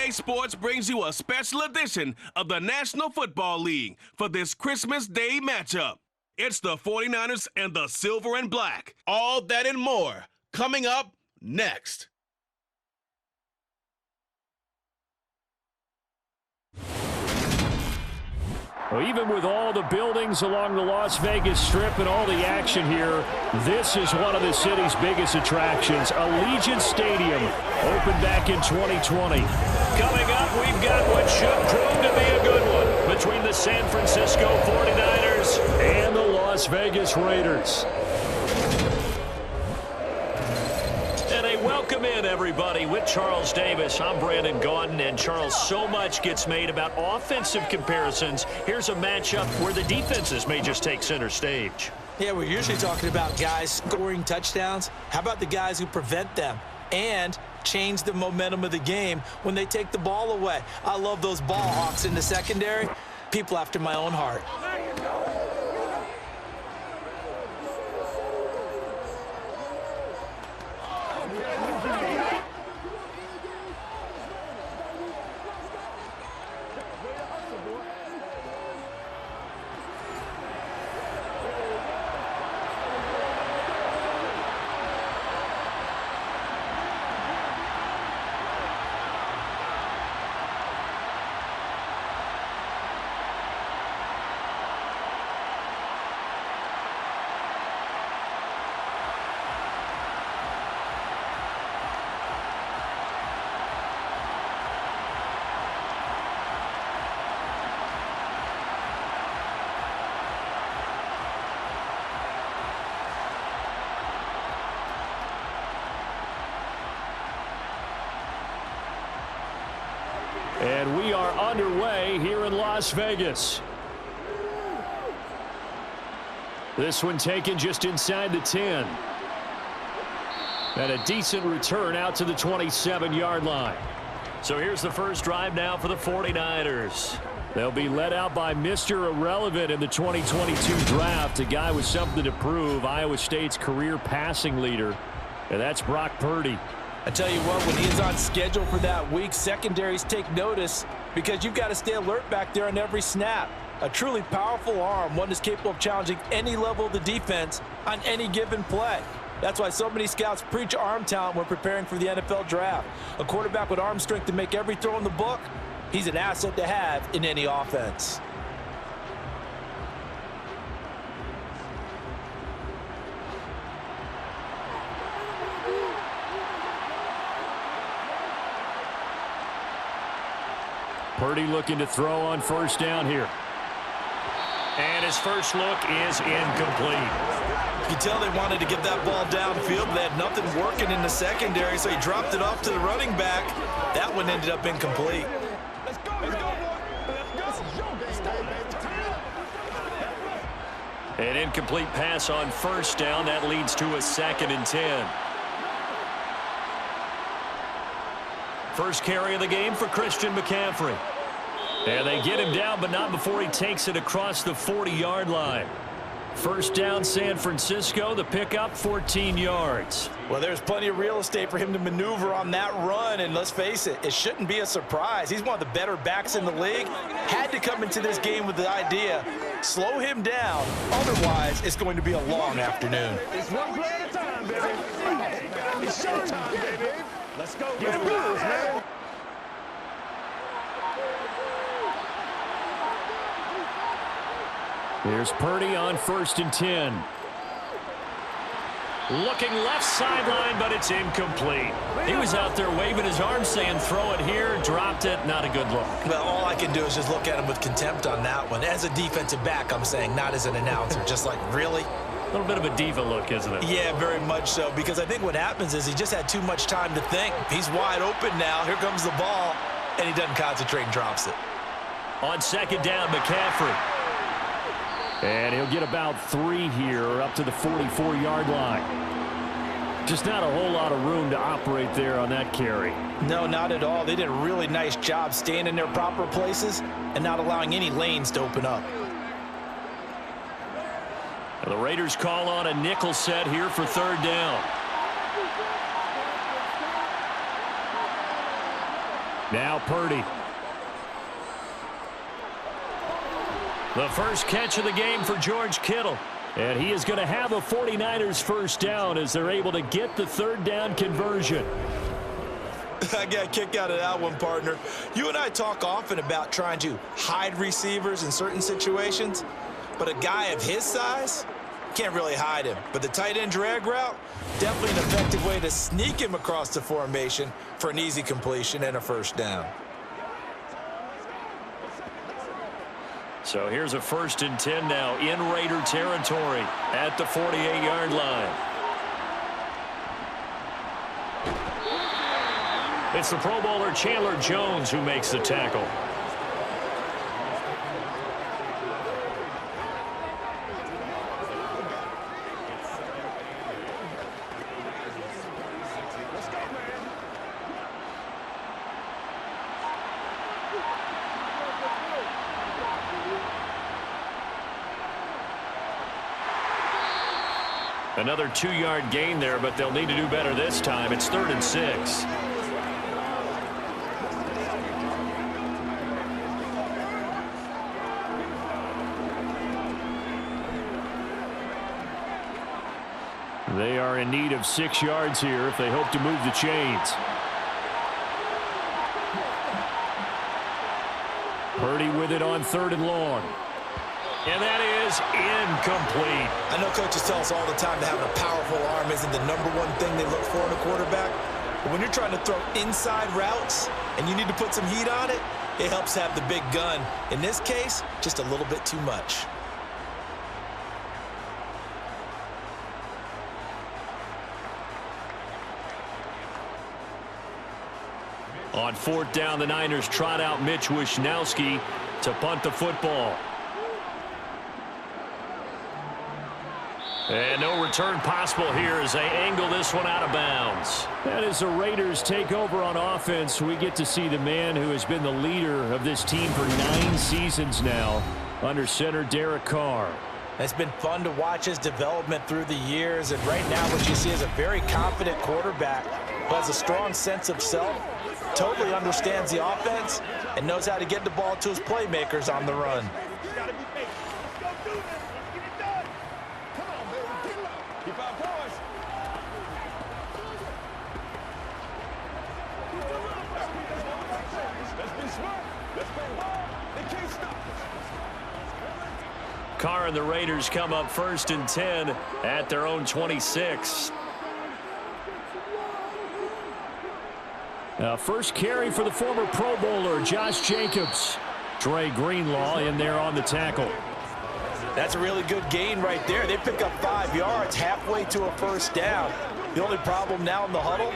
EA Sports brings you a special edition of the National Football League for this Christmas Day matchup. It's the 49ers and the Silver and Black. All that and more coming up next. Well, even with all the buildings along the Las Vegas Strip and all the action here, this is one of the city's biggest attractions. Allegiant Stadium opened back in 2020. Coming up, we've got what should prove to be a good one between the San Francisco 49ers and the Las Vegas Raiders. And a welcome in, everybody, with Charles Davis. I'm Brandon Gaudin, and Charles, so much gets made about offensive comparisons. Here's a matchup where the defenses may just take center stage. Yeah, we're usually talking about guys scoring touchdowns. How about the guys who prevent them and change the momentum of the game when they take the ball away? I love those ball hawks in the secondary. People after my own heart. And we are underway here in Las Vegas. This one taken just inside the 10. And a decent return out to the 27-yard line. So here's the first drive now for the 49ers. They'll be led out by Mr. Irrelevant in the 2022 draft, a guy with something to prove, Iowa State's career passing leader, and that's Brock Purdy. I tell you what, when he is on schedule for that week, secondaries take notice because you've got to stay alert back there on every snap. A truly powerful arm, one that's capable of challenging any level of the defense on any given play. That's why so many scouts preach arm talent when preparing for the NFL draft. A quarterback with arm strength to make every throw in the book, he's an asset to have in any offense. Purdy looking to throw on first down here. And his first look is incomplete. You can tell they wanted to get that ball downfield. They had nothing working in the secondary, so he dropped it off to the running back. That one ended up incomplete. An incomplete pass on first down. That leads to a 2nd and 10. First carry of the game for Christian McCaffrey. And they get him down, but not before he takes it across the 40-yard line. First down, San Francisco. The pickup, 14 yards. Well, there's plenty of real estate for him to maneuver on that run, and let's face it, it shouldn't be a surprise. He's one of the better backs in the league. Had to come into this game with the idea, slow him down. Otherwise, it's going to be a long afternoon. It's one play at a time, baby. It's showtime, baby. Let's go. Get the rules, man. Here's Purdy on 1st and 10. Looking left sideline, but it's incomplete. He was out there waving his arms saying, throw it here, dropped it, not a good look. Well, all I can do is just look at him with contempt on that one. As a defensive back, I'm saying, not as an announcer. Just like, really? A little bit of a diva look, isn't it? Yeah, very much so, because I think what happens is he just had too much time to think. He's wide open now. Here comes the ball, and he doesn't concentrate and drops it. On 2nd down, McCaffrey. And he'll get about 3 here up to the 44-yard line. Just not a whole lot of room to operate there on that carry. No, not at all. They did a really nice job staying in their proper places and not allowing any lanes to open up. The Raiders call on a nickel set here for 3rd down. Now Purdy. The first catch of the game for George Kittle. And he is going to have a 49ers first down as they're able to get the third down conversion. I got a kick out of that one, partner. You and I talk often about trying to hide receivers in certain situations, but a guy of his size can't really hide him. But the tight end drag route, definitely an effective way to sneak him across the formation for an easy completion and a first down. So here's a 1st and 10 now in Raider territory at the 48-yard line. It's the Pro Bowler Chandler Jones who makes the tackle. Another 2-yard gain there, but they'll need to do better this time. It's 3rd and 6. They are in need of 6 yards here if they hope to move the chains. Purdy with it on 3rd and long. And that is incomplete. I know coaches tell us all the time that having a powerful arm isn't the #1 thing they look for in a quarterback. But when you're trying to throw inside routes and you need to put some heat on it, it helps have the big gun. In this case, just a little bit too much. On 4th down, the Niners trot out Mitch Wishnowski to punt the football. And no return possible here as they angle this one out of bounds. And as the Raiders take over on offense, we get to see the man who has been the leader of this team for 9 seasons now, under center Derek Carr. It's been fun to watch his development through the years, and right now what you see is a very confident quarterback who has a strong sense of self, totally understands the offense, and knows how to get the ball to his playmakers on the run. Carr and the Raiders come up 1st and 10 at their own 26. First carry for the former Pro Bowler, Josh Jacobs. Dre Greenlaw in there on the tackle. That's a really good gain right there. They pick up 5 yards halfway to a first down. The only problem now in the huddle,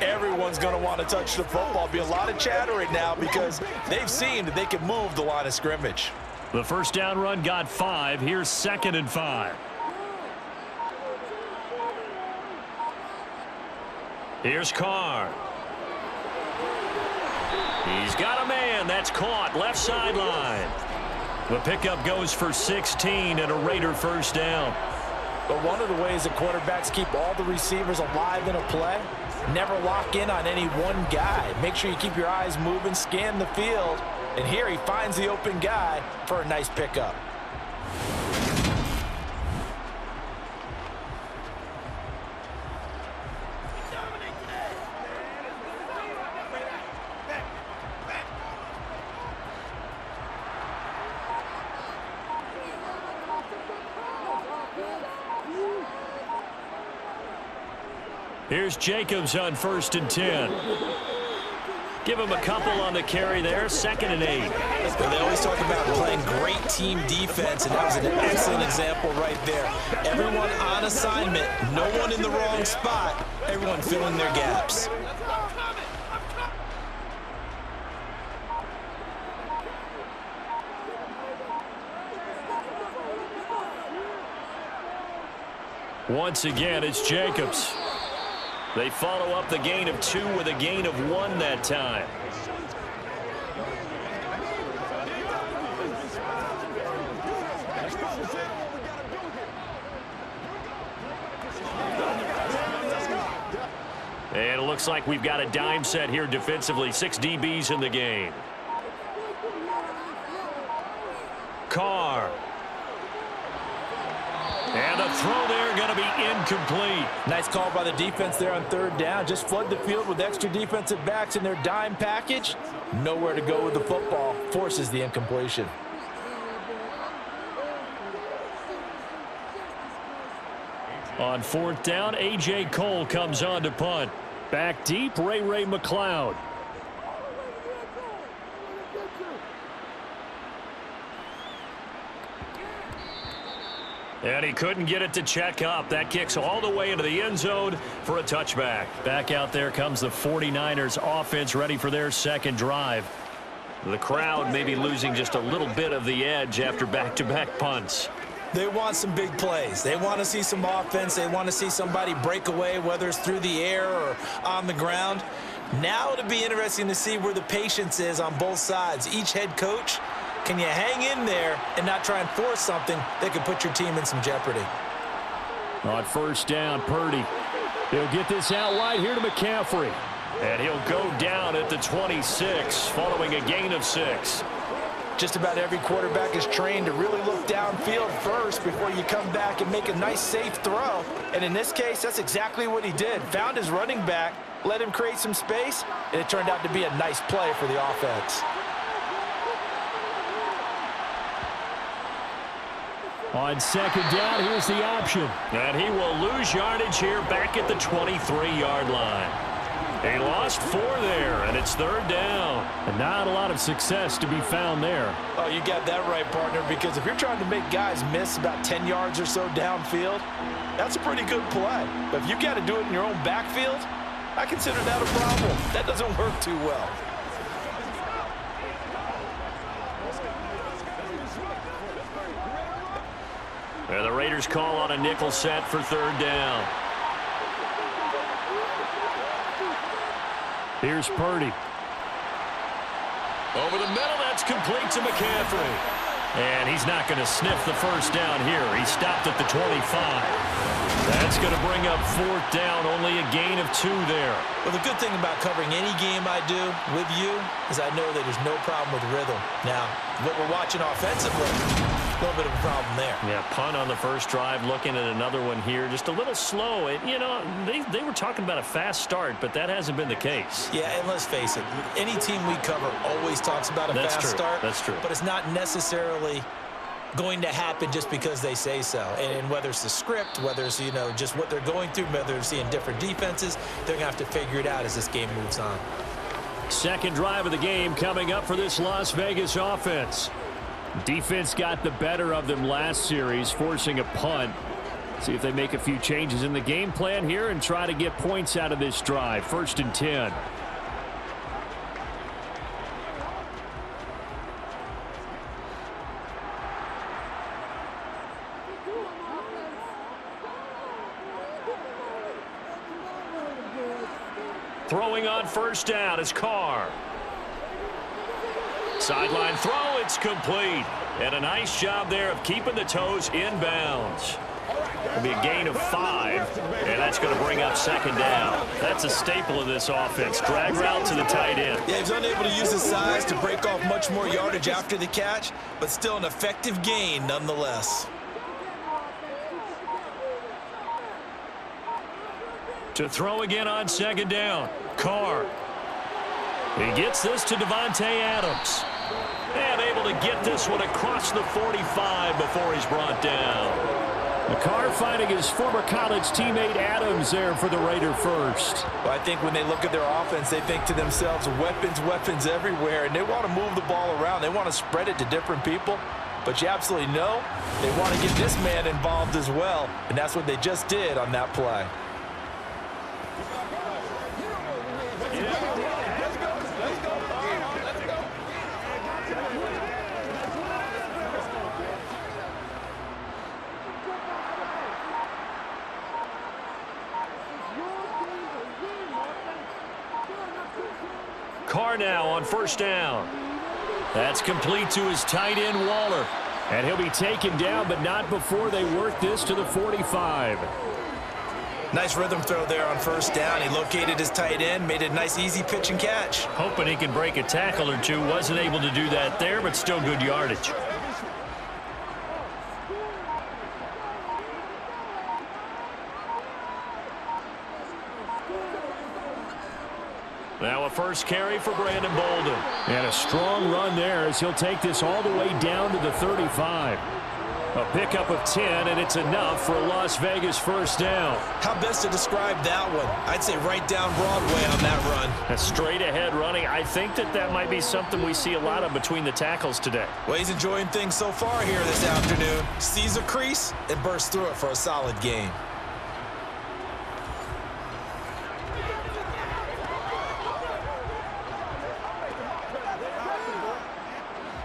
everyone's going to want to touch the football. Be a lot of chatter right now because they've seen that they can move the line of scrimmage. The first down run got 5. Here's 2nd and 5. Here's Carr. He's got a man. That's caught. Left sideline. The pickup goes for 16 and a Raider first down. But one of the ways that quarterbacks keep all the receivers alive in a play, never lock in on any one guy. Make sure you keep your eyes moving, scan the field. And here he finds the open guy for a nice pickup. Here's Jacobs on 1st and 10. Give him a couple on the carry there. 2nd and 8. Well, they always talk about playing great team defense, and that was an excellent example right there. Everyone on assignment, no one in the wrong spot, everyone filling their gaps. Once again, it's Jacobs. They follow up the gain of 2 with a gain of 1 that time. And it looks like we've got a dime set here defensively. 6 DBs in the game. Carr. And the throw there going to be incomplete. Nice call by the defense there on 3rd down. Just flood the field with extra defensive backs in their dime package. Nowhere to go with the football. Forces the incompletion. On 4th down, A.J. Cole comes on to punt. Back deep, Ray McLeod. And he couldn't get it to check up. That kicks all the way into the end zone for a touchback. Back out there comes the 49ers offense, ready for their second drive. The crowd may be losing just a little bit of the edge after back-to-back punts. They want some big plays. They want to see some offense. They want to see somebody break away, whether it's through the air or on the ground. Now it'll be interesting to see where the patience is on both sides. Each head coach, can you hang in there and not try and force something that could put your team in some jeopardy? On 1st down, Purdy. He'll get this out wide here to McCaffrey. And he'll go down at the 26, following a gain of 6. Just about every quarterback is trained to really look downfield first before you come back and make a nice, safe throw. And in this case, that's exactly what he did. Found his running back, let him create some space, and it turned out to be a nice play for the offense. On 2nd down, here's the option. And he will lose yardage here back at the 23-yard line. He lost 4 there, and it's 3rd down. And not a lot of success to be found there. Oh, you got that right, partner, because if you're trying to make guys miss about 10 yards or so downfield, that's a pretty good play. But if you got to do it in your own backfield, I consider that a problem. That doesn't work too well. And the Raiders call on a nickel set for 3rd down. Here's Purdy. Over the middle, that's complete to McCaffrey. And he's not going to sniff the 1st down here. He stopped at the 25. That's going to bring up 4th down, only a gain of 2 there. Well, the good thing about covering any game I do with you is I know that there's no problem with rhythm. Now, what we're watching offensively, a little bit of a problem there. Yeah, punt on the 1st drive, looking at another one here. Just a little slow. You know, they were talking about a fast start, but that hasn't been the case. Yeah, and let's face it, any team we cover always talks about a fast start. That's true. But it's not necessarily going to happen just because they say so. And whether it's the script, whether it's, you know, just what they're going through, whether they're seeing different defenses, they're going to have to figure it out as this game moves on. 2nd drive of the game coming up for this Las Vegas offense. Defense got the better of them last series, forcing a punt. See if they make a few changes in the game plan here and try to get points out of this drive. 1st and 10. Throwing on 1st down is Carr. Sideline throw, it's complete. And a nice job there of keeping the toes inbounds. It'll be a gain of 5, and that's going to bring up 2nd down. That's a staple of this offense. Drag route to the tight end. Yeah, he's unable to use his size to break off much more yardage after the catch, but still an effective gain nonetheless. To throw again on 2nd down. Carr. He gets this to Devontae Adams. And able to get this one across the 45 before he's brought down. Carr finding his former college teammate Adams there for the Raider first. Well, I think when they look at their offense, they think to themselves, weapons, weapons everywhere, and they want to move the ball around. They want to spread it to different people. But you absolutely know they want to get this man involved as well, and that's what they just did on that play. Carr now on 1st down. That's complete to his tight end, Waller. And he'll be taken down, but not before they work this to the 45. Nice rhythm throw there on first down. He located his tight end, made it a nice easy pitch and catch. Hoping he can break a tackle or two. Wasn't able to do that there, but still good yardage. Now a first carry for Brandon Bolden. And a strong run there as he'll take this all the way down to the 35. A pickup of 10, and it's enough for a Las Vegas first down. How best to describe that one? I'd say right down Broadway on that run. A straight ahead running. I think that might be something we see a lot of between the tackles today. Well, he's enjoying things so far here this afternoon. Sees a crease and bursts through it for a solid gain.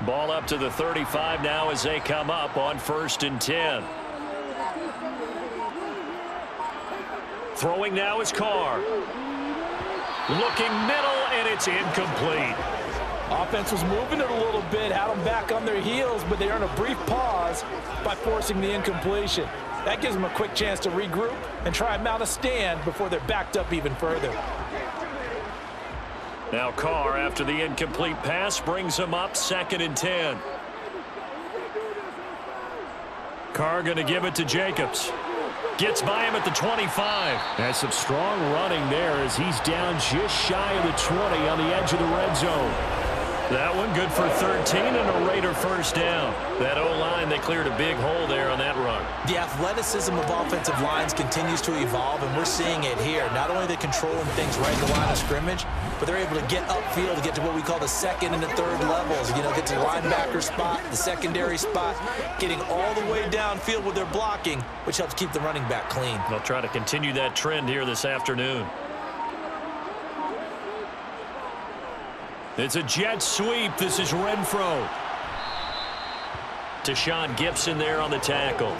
Ball up to the 35 now as they come up on 1st and 10. Throwing now is Carr. Looking middle, and it's incomplete. Offense was moving it a little bit, had them back on their heels, but they earned a brief pause by forcing the incompletion. That gives them a quick chance to regroup and try and mount a stand before they're backed up even further. Now Carr, after the incomplete pass, brings him up 2nd and 10. Carr going to give it to Jacobs. Gets by him at the 25. That's some strong running there as he's down just shy of the 20 on the edge of the red zone. That one good for 13 and a Raider first down. That O-line, they cleared a big hole there on that run. The athleticism of offensive lines continues to evolve, and we're seeing it here. Not only are they controlling things right in the line of scrimmage, but they're able to get upfield to get to what we call the 2nd and the 3rd levels. You know, get to the linebacker spot, the secondary spot, getting all the way downfield with their blocking, which helps keep the running back clean. They'll try to continue that trend here this afternoon. It's a jet sweep. This is Renfro. Deshaun Gibson there on the tackle.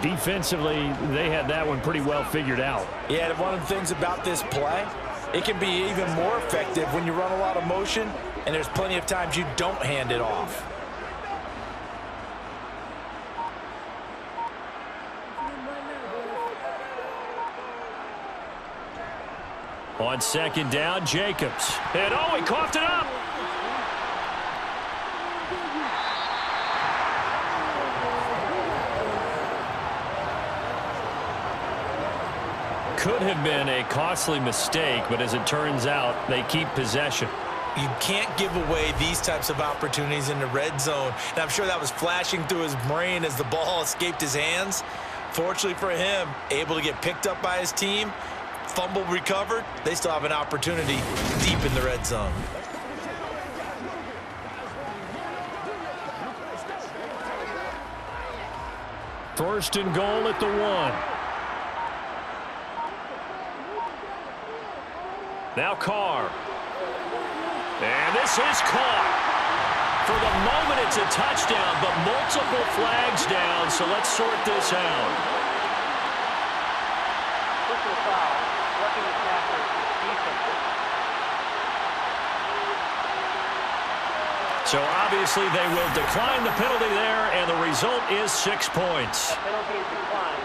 Defensively, they had that one pretty well figured out. Yeah, one of the things about this play, it can be even more effective when you run a lot of motion, and there's plenty of times you don't hand it off. On 2nd down, Jacobs. And oh, he coughed it up. Could have been a costly mistake, but as it turns out, they keep possession. You can't give away these types of opportunities in the red zone. And I'm sure that was flashing through his brain as the ball escaped his hands. Fortunately for him, able to get picked up by his team, fumble recovered. They still have an opportunity deep in the red zone. First and goal at the 1. Now Carr. And this is caught. For the moment, it's a touchdown, but multiple flags down, so let's sort this out. So obviously they will decline the penalty there, and the result is 6 points. Penalty is declined.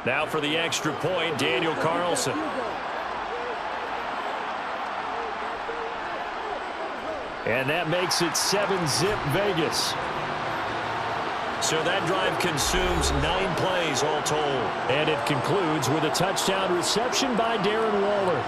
Now for the extra point, Daniel Carlson. And that makes it 7-zip Vegas. So that drive consumes 9 plays all told. And it concludes with a touchdown reception by Darren Waller.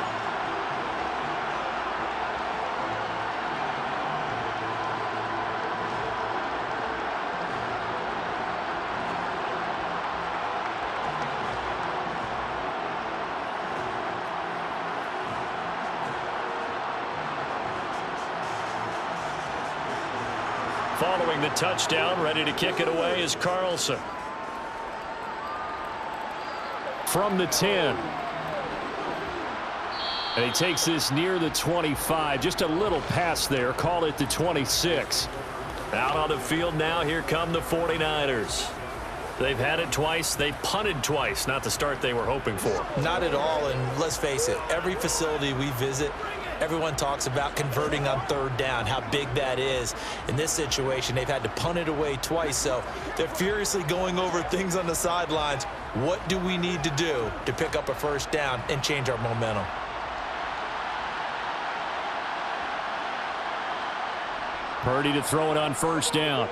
Following the touchdown, ready to kick it away is Carlson. From the 10. And he takes this near the 25. Just a little pass there. Call it the 26. Out on the field now, here come the 49ers. They've had it twice. They've punted twice. Not the start they were hoping for. Not at all, and let's face it, every facility we visit, everyone talks about converting on third down, how big that is. In this situation, they've had to punt it away twice, so they're furiously going over things on the sidelines. What do we need to do to pick up a first down and change our momentum? Purdy to throw it on first down.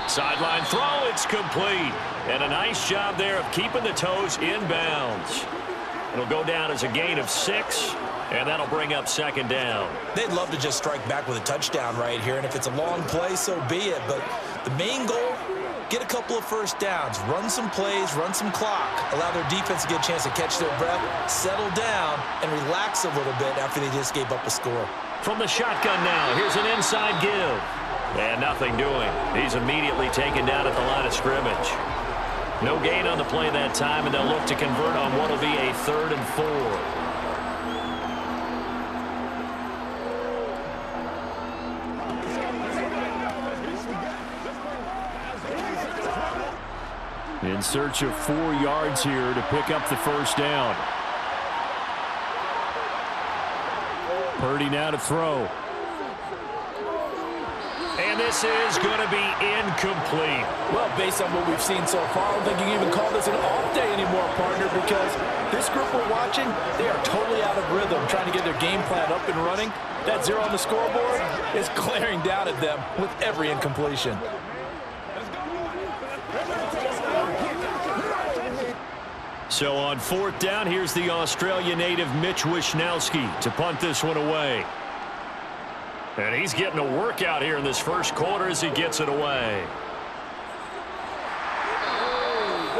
Sideline throw, it's complete. And a nice job there of keeping the toes in bounds. It'll go down as a gain of 6, and that'll bring up second down. They'd love to just strike back with a touchdown right here, and if it's a long play, so be it. But the main goal, get a couple of first downs, run some plays, run some clock, allow their defense to get a chance to catch their breath, settle down, and relax a little bit after they just gave up a score. From the shotgun now, here's an inside give. And nothing doing. He's immediately taken down at the line of scrimmage. No gain on the play that time, and they'll look to convert on what will be a 3rd and 4. In search of 4 yards here to pick up the first down. Purdy now to throw. And this is going to be incomplete. Well, based on what we've seen so far, I don't think you can even call this an off day anymore, partner, because this group we're watching, they are totally out of rhythm, trying to get their game plan up and running. That 0 on the scoreboard is glaring down at them with every incompletion. So on 4th down, here's the Australia native Mitch Wishnowsky to punt this one away. And he's getting a workout here in this first quarter as he gets it away.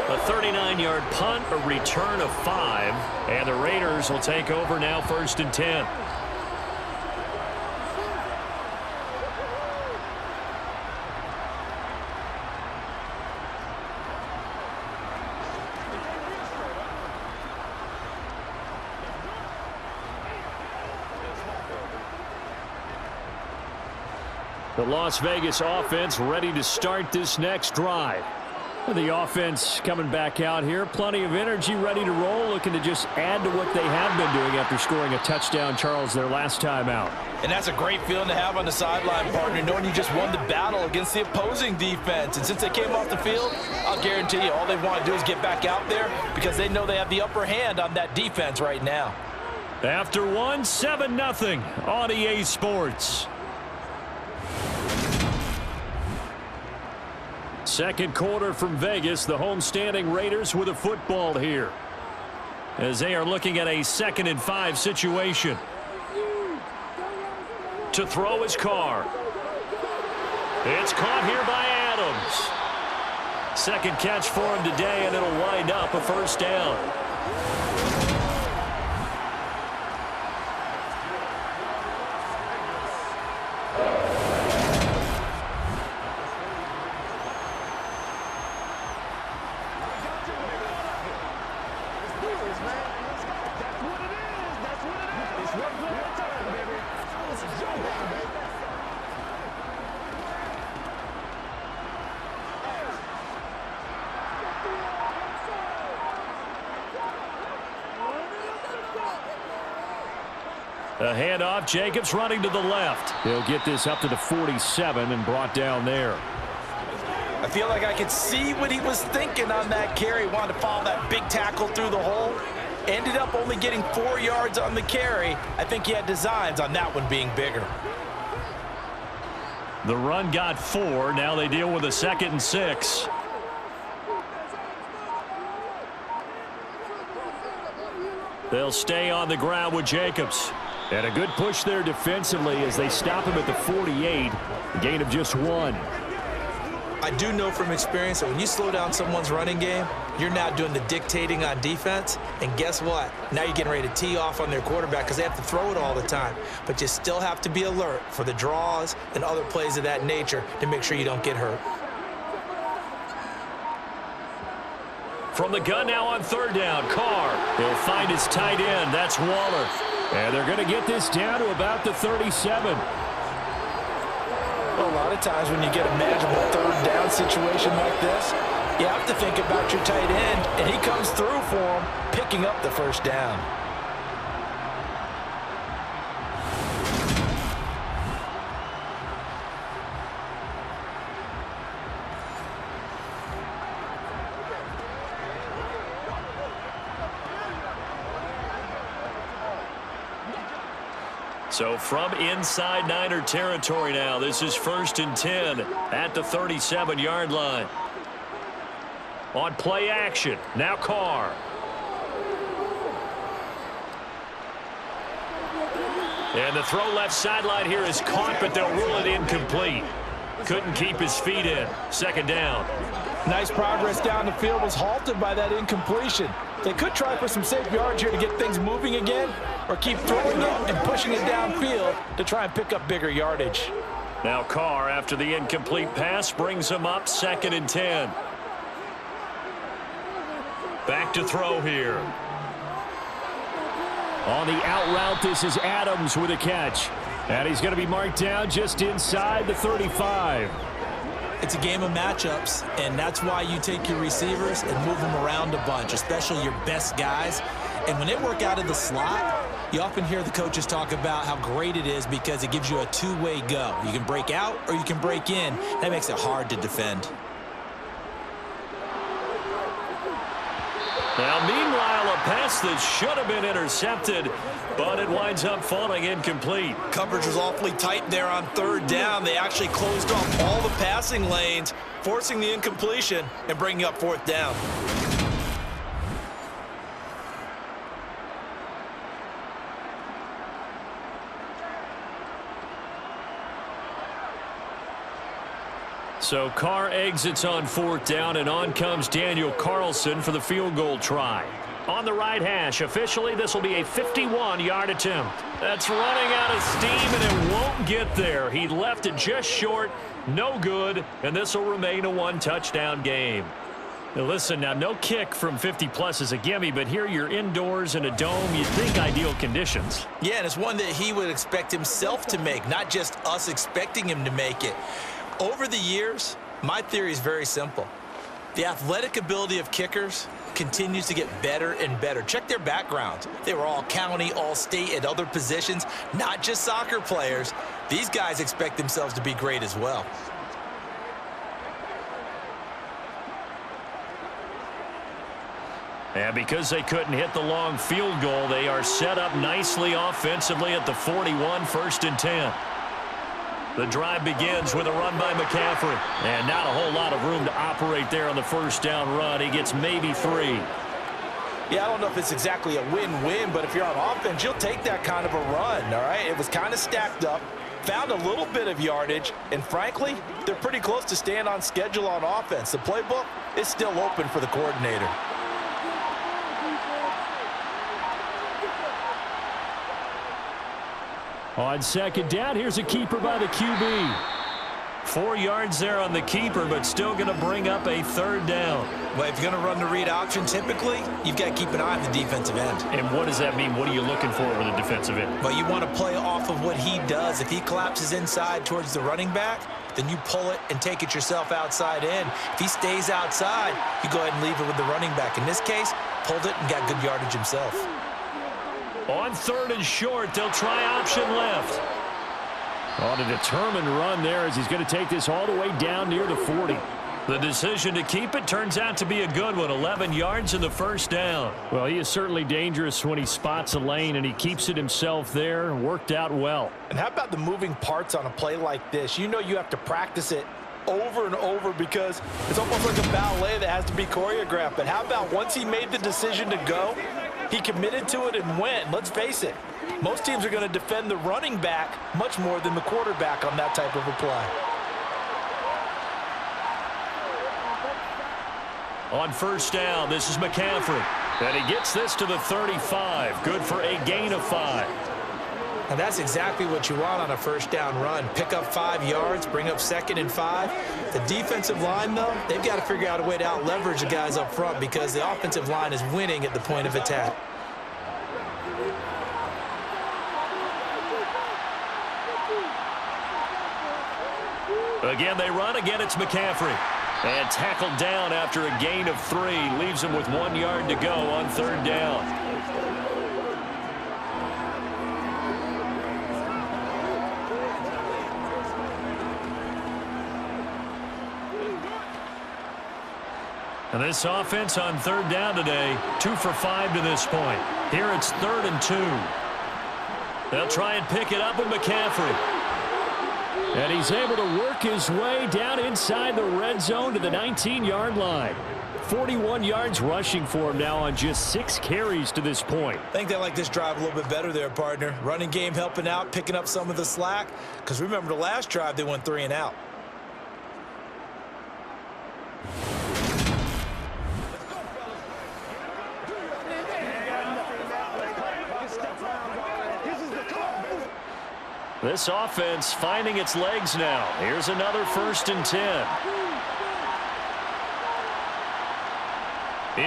A 39-yard punt, a return of 5, and the Raiders will take over now 1st and 10. The Las Vegas offense ready to start this next drive. The offense coming back out here. Plenty of energy, ready to roll, looking to just add to what they have been doing after scoring a touchdown, Charles, their last time out. And that's a great feeling to have on the sideline, partner, knowing you just won the battle against the opposing defense. And since they came off the field, I'll guarantee you all they want to do is get back out there because they know they have the upper hand on that defense right now. After 1, 7-0 on EA Sports. Second quarter from Vegas, the homestanding Raiders with a football here as they are looking at a 2nd and 5 situation. To throw his Carr. It's caught here by Adams. Second catch for him today, and it'll wind up a first down. A handoff, Jacobs running to the left. He'll get this up to the 47 and brought down there. I feel like I could see what he was thinking on that carry. Wanted to follow that big tackle through the hole. Ended up only getting 4 yards on the carry. I think he had designs on that one being bigger. The run got 4. Now they deal with a 2nd and 6. They'll stay on the ground with Jacobs. And a good push there defensively as they stop him at the 48. A gain of just 1. I do know from experience that when you slow down someone's running game, you're now doing the dictating on defense. And guess what? Now you're getting ready to tee off on their quarterback because they have to throw it all the time. But you still have to be alert for the draws and other plays of that nature to make sure you don't get hurt. From the gun now on 3rd down, Carr. He'll find his tight end. That's Waller. And they're going to get this down to about the 37. Well, a lot of times when you get a manageable third down situation like this, you have to think about your tight end, and he comes through for him, picking up the first down. So from inside Niner territory now, this is 1st and 10 at the 37-yard line. On play action, now Carr. And the throw left sideline here is caught, but they'll rule it incomplete. Couldn't keep his feet in. 2nd down. Nice progress down the field, was halted by that incompletion. They could try for some safe yards here to get things moving again, or keep throwing it and pushing it downfield to try and pick up bigger yardage. Now Carr, after the incomplete pass, brings him up 2nd and 10. Back to throw here. On the out route, this is Adams with a catch. And he's going to be marked down just inside the 35. It's a game of matchups, and that's why you take your receivers and move them around a bunch, especially your best guys. And when they work out of the slot, you often hear the coaches talk about how great it is because it gives you a two-way go. You can break out or you can break in. That makes it hard to defend. Now, meanwhile, a pass that should have been intercepted, but it winds up falling incomplete. Coverage was awfully tight there on 3rd down. They actually closed off all the passing lanes, forcing the incompletion and bringing up 4th down. So Carr exits on 4th down, and on comes Daniel Carlson for the field goal try. On the right hash, officially this will be a 51-yard attempt. That's running out of steam, and it won't get there. He left it just short, no good, and this will remain a one-touchdown game. Now listen, now no kick from 50-plus is a gimme, but here you're indoors in a dome. You'd think ideal conditions. Yeah, and it's one that he would expect himself to make, not just us expecting him to make it. Over the years, my theory is very simple. The athletic ability of kickers continues to get better and better. Check their backgrounds. They were all county, all state, at other positions, not just soccer players. These guys expect themselves to be great as well. And because they couldn't hit the long field goal, they are set up nicely offensively at the 41, 1st and 10. The drive begins with a run by McCaffrey. And not a whole lot of room to operate there on the 1st down run. He gets maybe 3. Yeah, I don't know if it's exactly a win-win, but if you're on offense, you'll take that kind of a run, all right? It was kind of stacked up, found a little bit of yardage, and frankly, they're pretty close to staying on schedule on offense. The playbook is still open for the coordinator. On 2nd down, here's a keeper by the QB. 4 yards there on the keeper, but still going to bring up a 3rd down. Well, if you're going to run the read option, typically, you've got to keep an eye on the defensive end. And what does that mean? What are you looking for with a defensive end? Well, you want to play off of what he does. If he collapses inside towards the running back, then you pull it and take it yourself outside in. If he stays outside, you go ahead and leave it with the running back. In this case, pulled it and got good yardage himself. On 3rd and short, they'll try option left. On a determined run there as he's going to take this all the way down near the 40. The decision to keep it turns out to be a good one. 11 yards in the 1st down. Well, he is certainly dangerous when he spots a lane, and he keeps it himself there. Worked out well. And how about the moving parts on a play like this? You know you have to practice it over and over because it's almost like a ballet that has to be choreographed. But how about once he made the decision to go, he committed to it and went. Let's face it, most teams are going to defend the running back much more than the quarterback on that type of a play. On 1st down, this is McCaffrey. And he gets this to the 35. Good for a gain of 5. And that's exactly what you want on a 1st down run. Pick up 5 yards, bring up 2nd and 5. The defensive line, though, they've got to figure out a way to out-leverage the guys up front because the offensive line is winning at the point of attack. Again, they run. Again, it's McCaffrey. And tackled down after a gain of 3. Leaves him with 1 yard to go on 3rd down. And this offense on 3rd down today, 2 for 5 to this point. Here it's 3rd and 2. They'll try and pick it up with McCaffrey. And he's able to work his way down inside the red zone to the 19-yard line. 41 yards rushing for him now on just 6 carries to this point. I think they like this drive a little bit better there, partner. Running game helping out, picking up some of the slack. Because remember, the last drive, they went 3 and out. This offense finding its legs now. Here's another 1st and 10.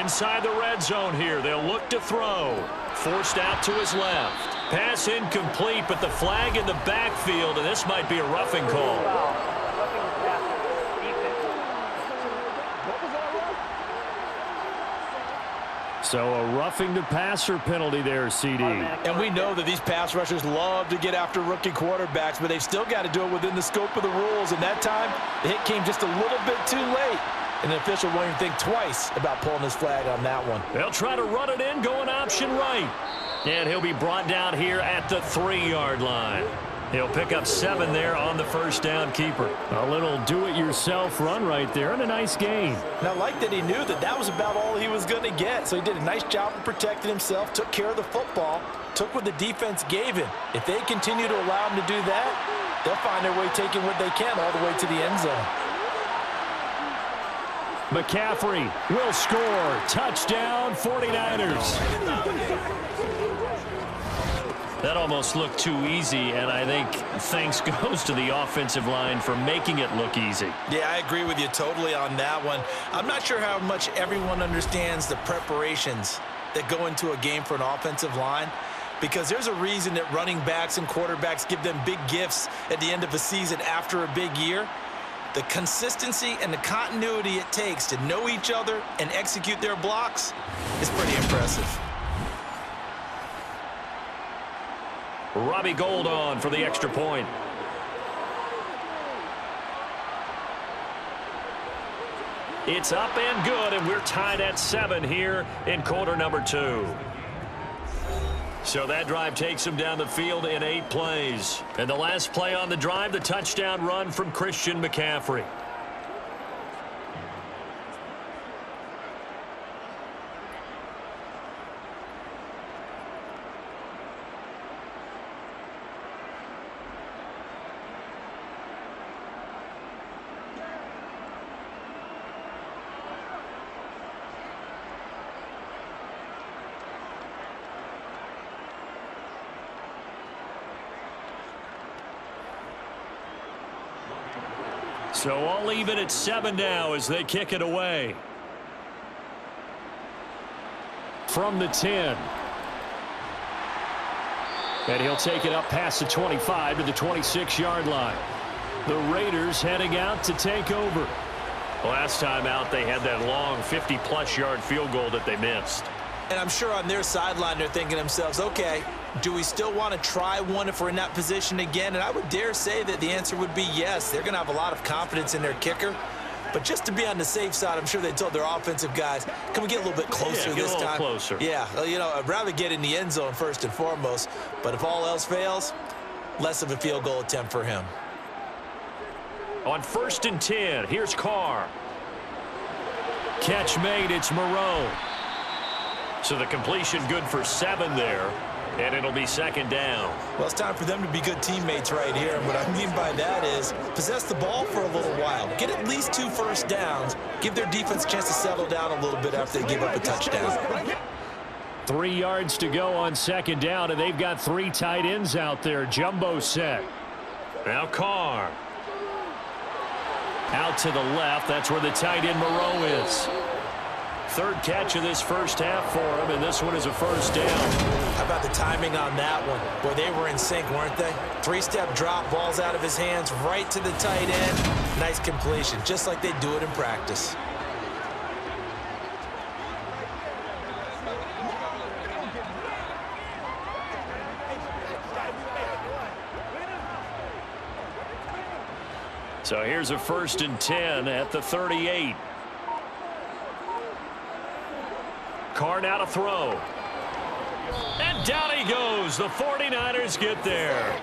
Inside the red zone here. They'll look to throw. Forced out to his left. Pass incomplete, but the flag in the backfield, and this might be a roughing call. So a roughing the passer penalty there, CD. And we know that these pass rushers love to get after rookie quarterbacks, but they've still got to do it within the scope of the rules. And that time, the hit came just a little bit too late. And the official won't even think twice about pulling his flag on that one. They'll try to run it in, going option right. And he'll be brought down here at the 3-yard line. He'll pick up 7 there on the 1st down keeper. A little do-it-yourself run right there and a nice gain. And I like that he knew that that was about all he was going to get. So he did a nice job of protecting himself, took care of the football, took what the defense gave him. If they continue to allow him to do that, they'll find their way taking what they can all the way to the end zone. McCaffrey will score. Touchdown, 49ers. That almost looked too easy, and I think thanks goes to the offensive line for making it look easy. Yeah, I agree with you totally on that one. I'm not sure how much everyone understands the preparations that go into a game for an offensive line, because there's a reason that running backs and quarterbacks give them big gifts at the end of a season after a big year. The consistency and the continuity it takes to know each other and execute their blocks is pretty impressive. Robbie Gould on for the extra point. It's up and good, and we're tied at 7 here in quarter number 2. So that drive takes him down the field in 8 plays. And the last play on the drive, the touchdown run from Christian McCaffrey. So all even at 7 now as they kick it away. From the 10. And he'll take it up past the 25 to the 26-yard line. The Raiders heading out to take over. Last time out, they had that long 50-plus yard field goal that they missed. And I'm sure on their sideline they're thinking to themselves, okay, do we still want to try one if we're in that position again? And I would dare say that the answer would be yes. They're going to have a lot of confidence in their kicker. But just to be on the safe side, I'm sure they told their offensive guys, can we get a little bit closer this time? Closer. Yeah, you know, I'd rather get in the end zone first and foremost. But if all else fails, less of a field goal attempt for him. On 1st and 10, here's Carr. Catch made, it's Moreau. So the completion good for 7 there, and it'll be 2nd down. Well, it's time for them to be good teammates right here. And what I mean by that is possess the ball for a little while. Get at least 2 first downs. Give their defense a chance to settle down a little bit after they give up a touchdown. 3 yards to go on 2nd down, and they've got 3 tight ends out there. Jumbo set. Now Carr. Out to the left. That's where the tight end Moreau is. third catch of this first half for him, and this one is a first down. How about the timing on that one? Boy, they were in sync, weren't they? Three-step drop, balls out of his hands, right to the tight end. Nice completion, just like they do it in practice. So here's a 1st and 10 at the 38. Carr now to throw. And down he goes. The 49ers get there.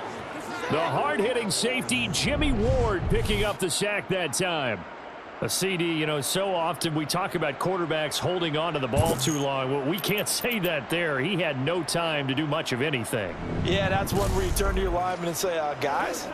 The hard-hitting safety, Jimmy Ward, picking up the sack that time. A CD, you know, so often we talk about quarterbacks holding on to the ball too long. Well, we can't say that there. He had no time to do much of anything. Yeah, that's one where you turn to your lineman and say, guys,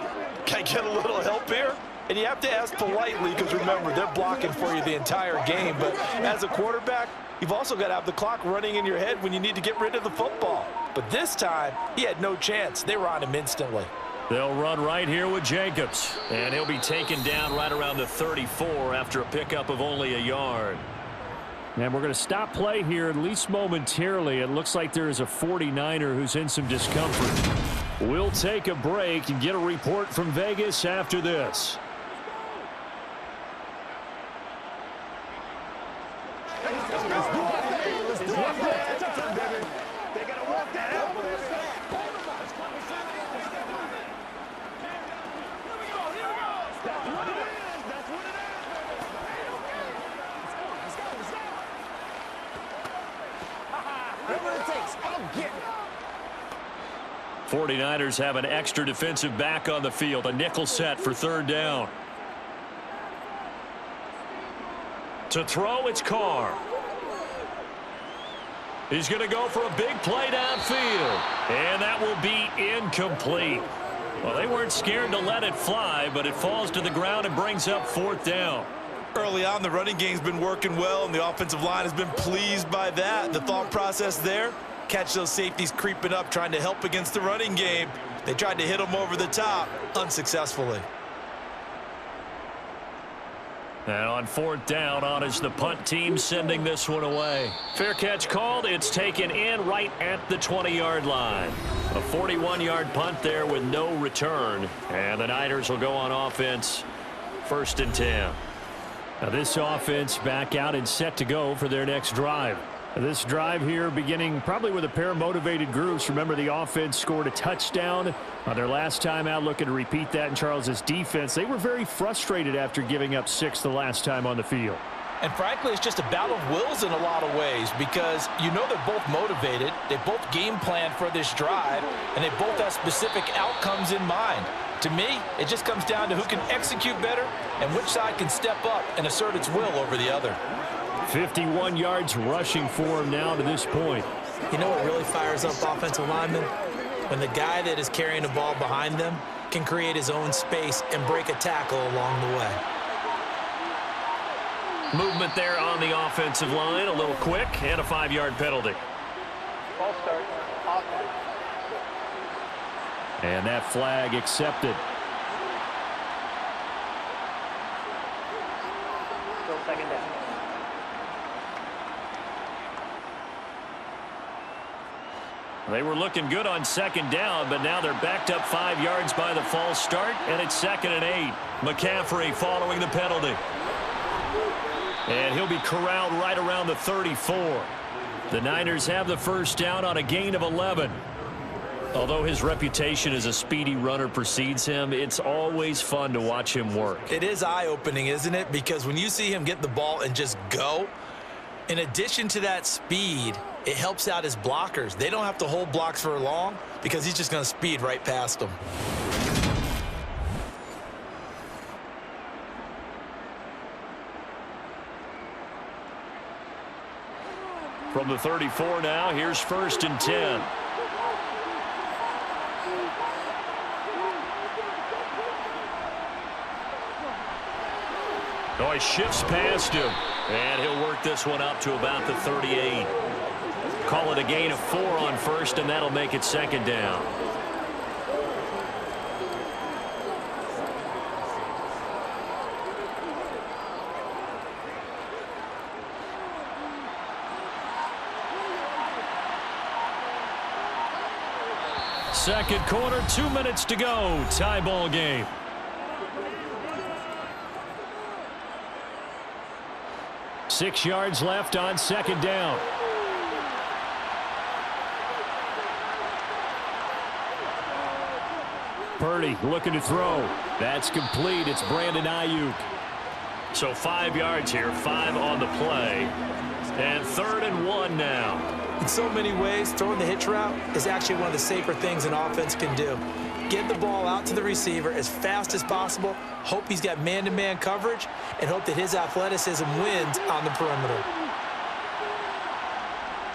can I get a little help here? And you have to ask politely because, remember, they're blocking for you the entire game. But as a quarterback, you've also got to have the clock running in your head when you need to get rid of the football. But this time, he had no chance. They were on him instantly. They'll run right here with Jacobs. And he'll be taken down right around the 34 after a pickup of only a yard. And we're going to stop play here, at least momentarily. It looks like there is a 49er who's in some discomfort. We'll take a break and get a report from Vegas after this. Whatever it takes, I'll get it. 49ers have an extra defensive back on the field. A nickel set for 3rd down. To throw, it's Carr. He's going to go for a big play downfield. And that will be incomplete. Well, they weren't scared to let it fly, but it falls to the ground and brings up 4th down. Early on, the running game's been working well, and the offensive line has been pleased by that. The thought process there, catch those safeties creeping up, trying to help against the running game. They tried to hit them over the top, unsuccessfully. And on 4th down, on is the punt team sending this one away. Fair catch called. It's taken in right at the 20-yard line. A 41-yard punt there with no return. And the Niners will go on offense. 1st and 10. Now this offense back out and set to go for their next drive. This drive here beginning probably with a pair of motivated groups. Remember, the offense scored a touchdown on their last time out, looking to repeat that in Charles's defense. They were very frustrated after giving up 6 the last time on the field. And frankly, it's just a battle of wills in a lot of ways because you know they're both motivated. They both game plan for this drive, and they both have specific outcomes in mind. To me, it just comes down to who can execute better and which side can step up and assert its will over the other. 51 yards rushing for him now to this point. You know what really fires up offensive linemen? When the guy that is carrying the ball behind them can create his own space and break a tackle along the way. Movement there on the offensive line, a little quick, and a 5-yard penalty. Ball start. Offense. And that flag accepted. Still 2nd down. They were looking good on 2nd down, but now they're backed up 5 yards by the false start, and it's 2nd and 8. McCaffrey following the penalty. And he'll be corralled right around the 34. The Niners have the 1st down on a gain of 11. Although his reputation as a speedy runner precedes him, it's always fun to watch him work. It is eye-opening, isn't it? Because when you see him get the ball and just go, in addition to that speed, it helps out his blockers. They don't have to hold blocks for long because he's just going to speed right past them. From the 34 now, here's 1st and 10. Oh, he shifts past him, and he'll work this one up to about the 38. Call it a gain of 4 on 1st, and that'll make it 2nd down. Second quarter, 2 minutes to go. Tie ball game. Six yards left on second down. Purdy looking to throw. That's complete. It's Brandon Ayuk. So 5 yards here, 5 on the play. And 3rd and 1 now. In so many ways, throwing the hitch route is actually one of the safer things an offense can do. Get the ball out to the receiver as fast as possible, hope he's got man-to-man coverage, and hope that his athleticism wins on the perimeter.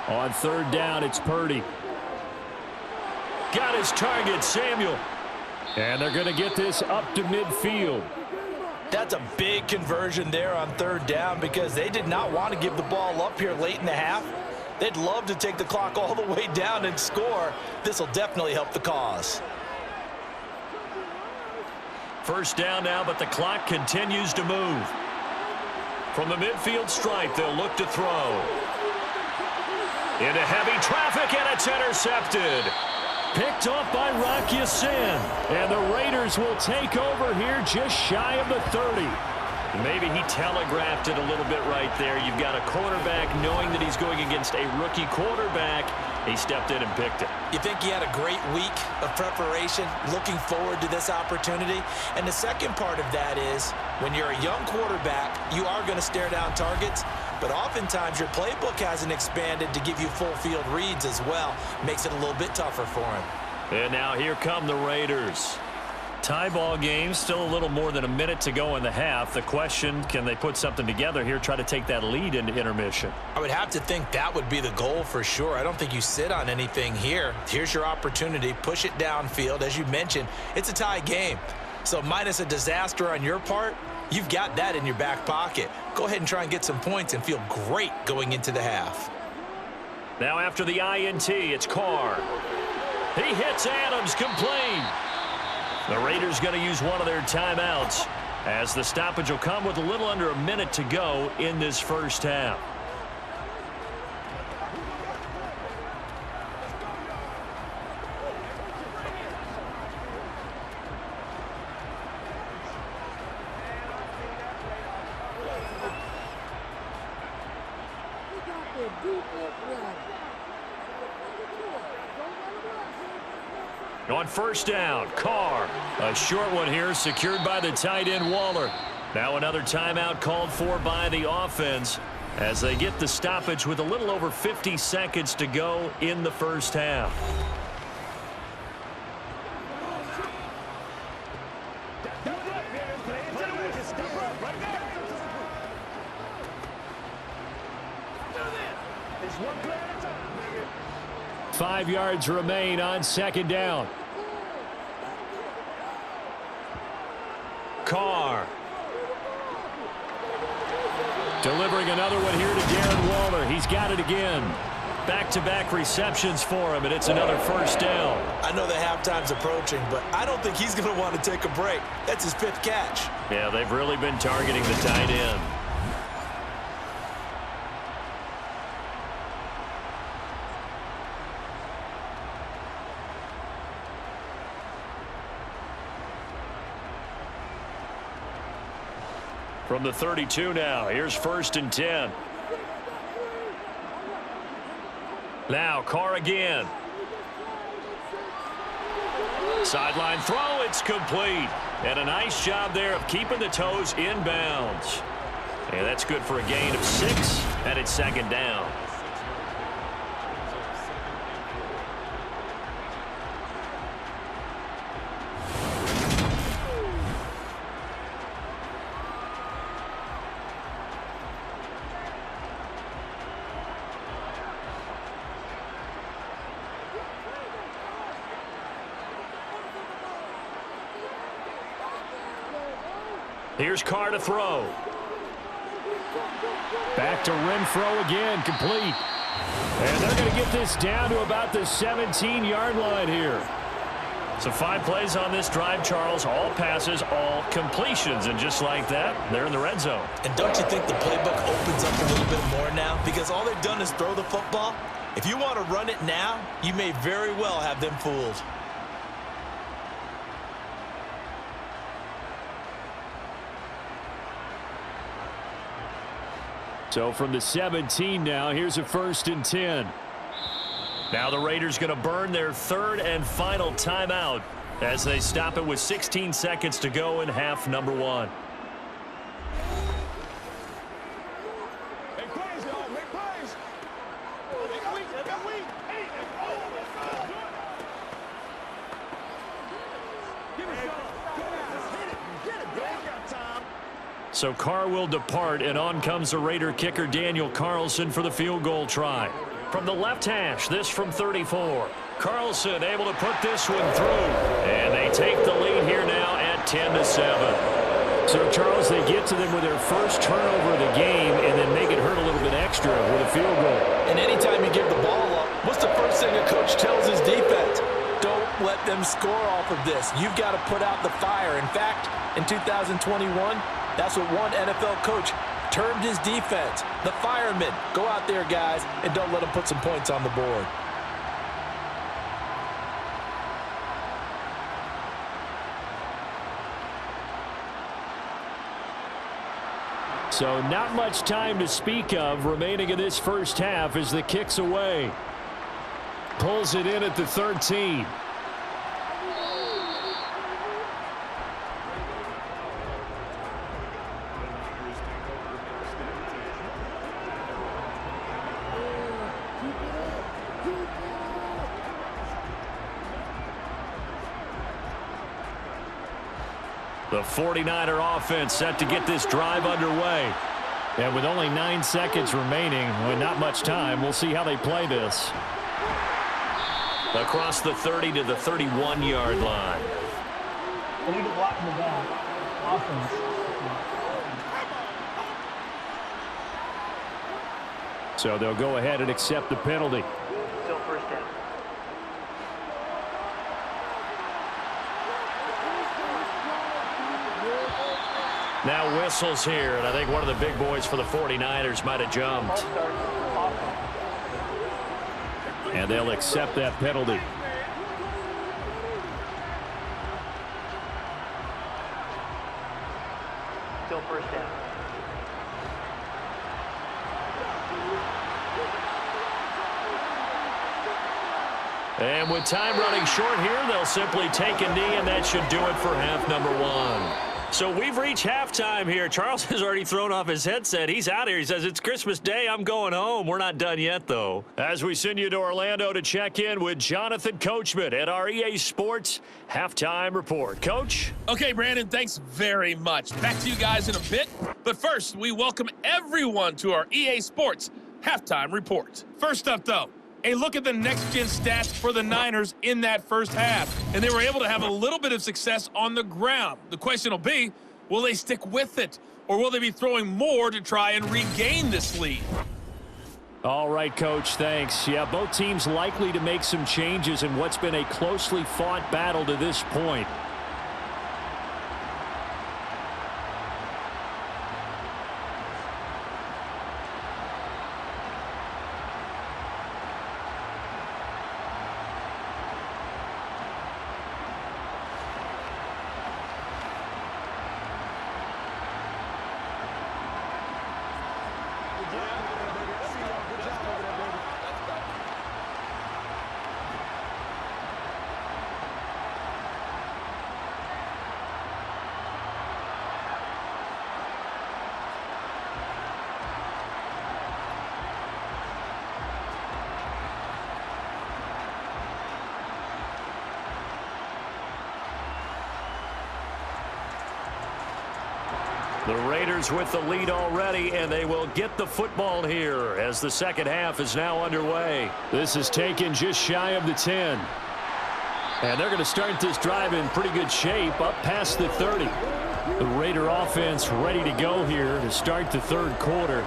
On 3rd down, it's Purdy. Got his target, Samuel. And they're going to get this up to midfield. That's a big conversion there on 3rd down because they did not want to give the ball up here late in the half. They'd love to take the clock all the way down and score. This will definitely help the cause. 1st down now, but the clock continues to move. From the midfield stripe, they'll look to throw. Into heavy traffic, and it's intercepted. Picked off by Rock Ya-Sin. And the Raiders will take over here just shy of the 30. Maybe he telegraphed it a little bit right there. You've got a quarterback knowing that he's going against a rookie quarterback. He stepped in and picked it. You think he had a great week of preparation, looking forward to this opportunity? And the second part of that is, when you're a young quarterback, you are going to stare down targets, but oftentimes your playbook hasn't expanded to give you full field reads as well. Makes it a little bit tougher for him. And now here come the Raiders. Tie ball game, still a little more than a minute to go in the half. The question, can they put something together here, try to take that lead into intermission? I would have to think that would be the goal for sure. I don't think you sit on anything here. Here's your opportunity. Push it downfield. As you mentioned, it's a tie game. So minus a disaster on your part, you've got that in your back pocket. Go ahead and try and get some points and feel great going into the half. Now after the INT, it's Carr. He hits Adams, complete. The Raiders going to use one of their timeouts as the stoppage will come with a little under a minute to go in this first half. On 1st down, Carr. A short one here secured by the tight end Waller. Now another timeout called for by the offense as they get the stoppage with a little over 50 seconds to go in the first half. Five yards remain on 2nd down. Carr. Delivering another one here to Darren Waller. He's got it again. Back-to-back receptions for him, and it's another 1st down. I know the halftime's approaching, but I don't think he's going to want to take a break. That's his 5th catch. Yeah, they've really been targeting the tight end. From the 32 now, here's 1st and 10. Now Carr again. Sideline throw, it's complete. And a nice job there of keeping the toes inbounds. And that's good for a gain of 6, and it's 2nd down. Here's Carr to throw. Back to Renfro again, complete. And they're going to get this down to about the 17-yard line here. So 5 plays on this drive, Charles. All passes, all completions. And just like that, they're in the red zone. And don't you think the playbook opens up a little bit more now? Because all they've done is throw the football. If you want to run it now, you may very well have them fooled. So from the 17 now, here's a 1st and 10. Now the Raiders going to burn their 3rd and final timeout as they stop it with 16 seconds to go in half number 1. Make plays, y'all. Make plays. So Carr will depart, and on comes the Raider kicker Daniel Carlson for the field goal try. From the left hash, this from 34. Carlson able to put this one through, and they take the lead here now at 10-7. So, Charles, they get to them with their first turnover of the game and then make it hurt a little bit extra with a field goal. And anytime you give the ball up, what's the first thing a coach tells his defense? Don't let them score off of this. You've got to put out the fire. In fact, in 2021, that's what one NFL coach termed his defense. The firemen. Go out there, guys, and don't let them put some points on the board. So not much time to speak of remaining in this first half as the kick's away. Pulls it in at the 13. The 49er offense set to get this drive underway. And with only 9 seconds remaining, with not much time, we'll see how they play this. Across the 30 to the 31-yard line. We need to block in the back. Offense. So they'll go ahead and accept the penalty. Still 1st down. Now whistles here, and I think one of the big boys for the 49ers might have jumped. Ball starts. Offense. And they'll accept that penalty. Still 1st down. And with time running short here, they'll simply take a knee, and that should do it for half number 1. So we've reached halftime here. Charles has already thrown off his headset. He's out here. He says, it's Christmas Day. I'm going home. We're not done yet, though. As we send you to Orlando to check in with Jonathan Coachman at our EA Sports Halftime Report. Coach? Okay, Brandon, thanks very much. Back to you guys in a bit. But first, we welcome everyone to our EA Sports Halftime Report. First up, though, a look at the next-gen stats for the Niners in that first half. And they were able to have a little bit of success on the ground. The question will be, will they stick with it? Or will they be throwing more to try and regain this lead? All right, Coach, thanks. Yeah, both teams likely to make some changes in what's been a closely fought battle to this point. The Raiders with the lead already, and they will get the football here as the second half is now underway. This is taken just shy of the 10. And they're going to start this drive in pretty good shape up past the 30. The Raider offense ready to go here to start the third quarter.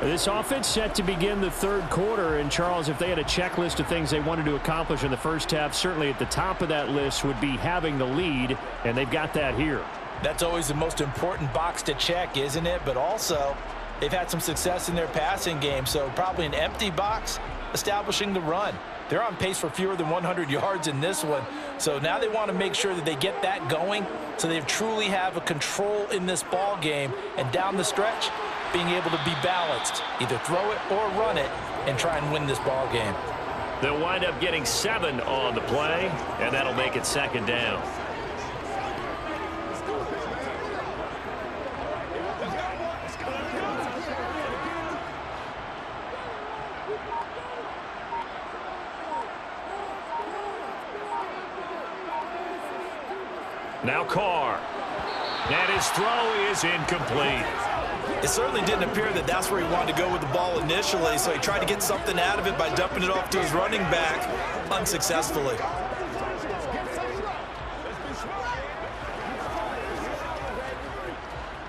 This offense set to begin the third quarter, and Charles, if they had a checklist of things they wanted to accomplish in the first half, certainly at the top of that list would be having the lead, and they've got that here. That's always the most important box to check, isn't it? But also, they've had some success in their passing game, so probably an empty box establishing the run. They're on pace for fewer than 100 yards in this one, so now they want to make sure that they get that going so they truly have a control in this ball game. And down the stretch, being able to be balanced, either throw it or run it, and try and win this ball game. They'll wind up getting 7 on the play, and that'll make it 2nd down. Now Carr. And his throw is incomplete. It certainly didn't appear that that's where he wanted to go with the ball initially, so he tried to get something out of it by dumping it off to his running back unsuccessfully.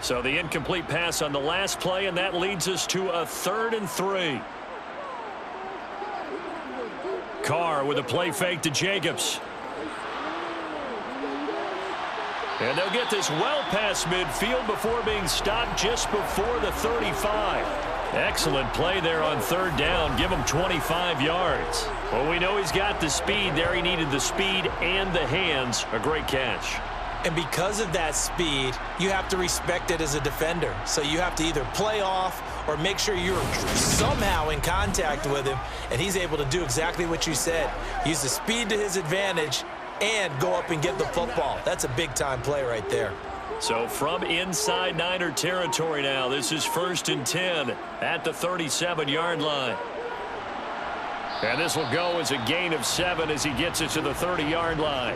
So the incomplete pass on the last play, and that leads us to a 3rd and 3. Carr with a play fake to Jacobs. And they'll get this well past midfield before being stopped just before the 35. Excellent play there on 3rd down. Give him 25 yards. Well, we know he's got the speed there. He needed the speed and the hands. A great catch. And because of that speed, you have to respect it as a defender. So you have to either play off or make sure you're somehow in contact with him, and he's able to do exactly what you said. Use the speed to his advantage and go up and get the football. That's a big-time play right there. So from inside Niner territory now, this is 1st and 10 at the 37-yard line. And this will go as a gain of 7 as he gets it to the 30-yard line.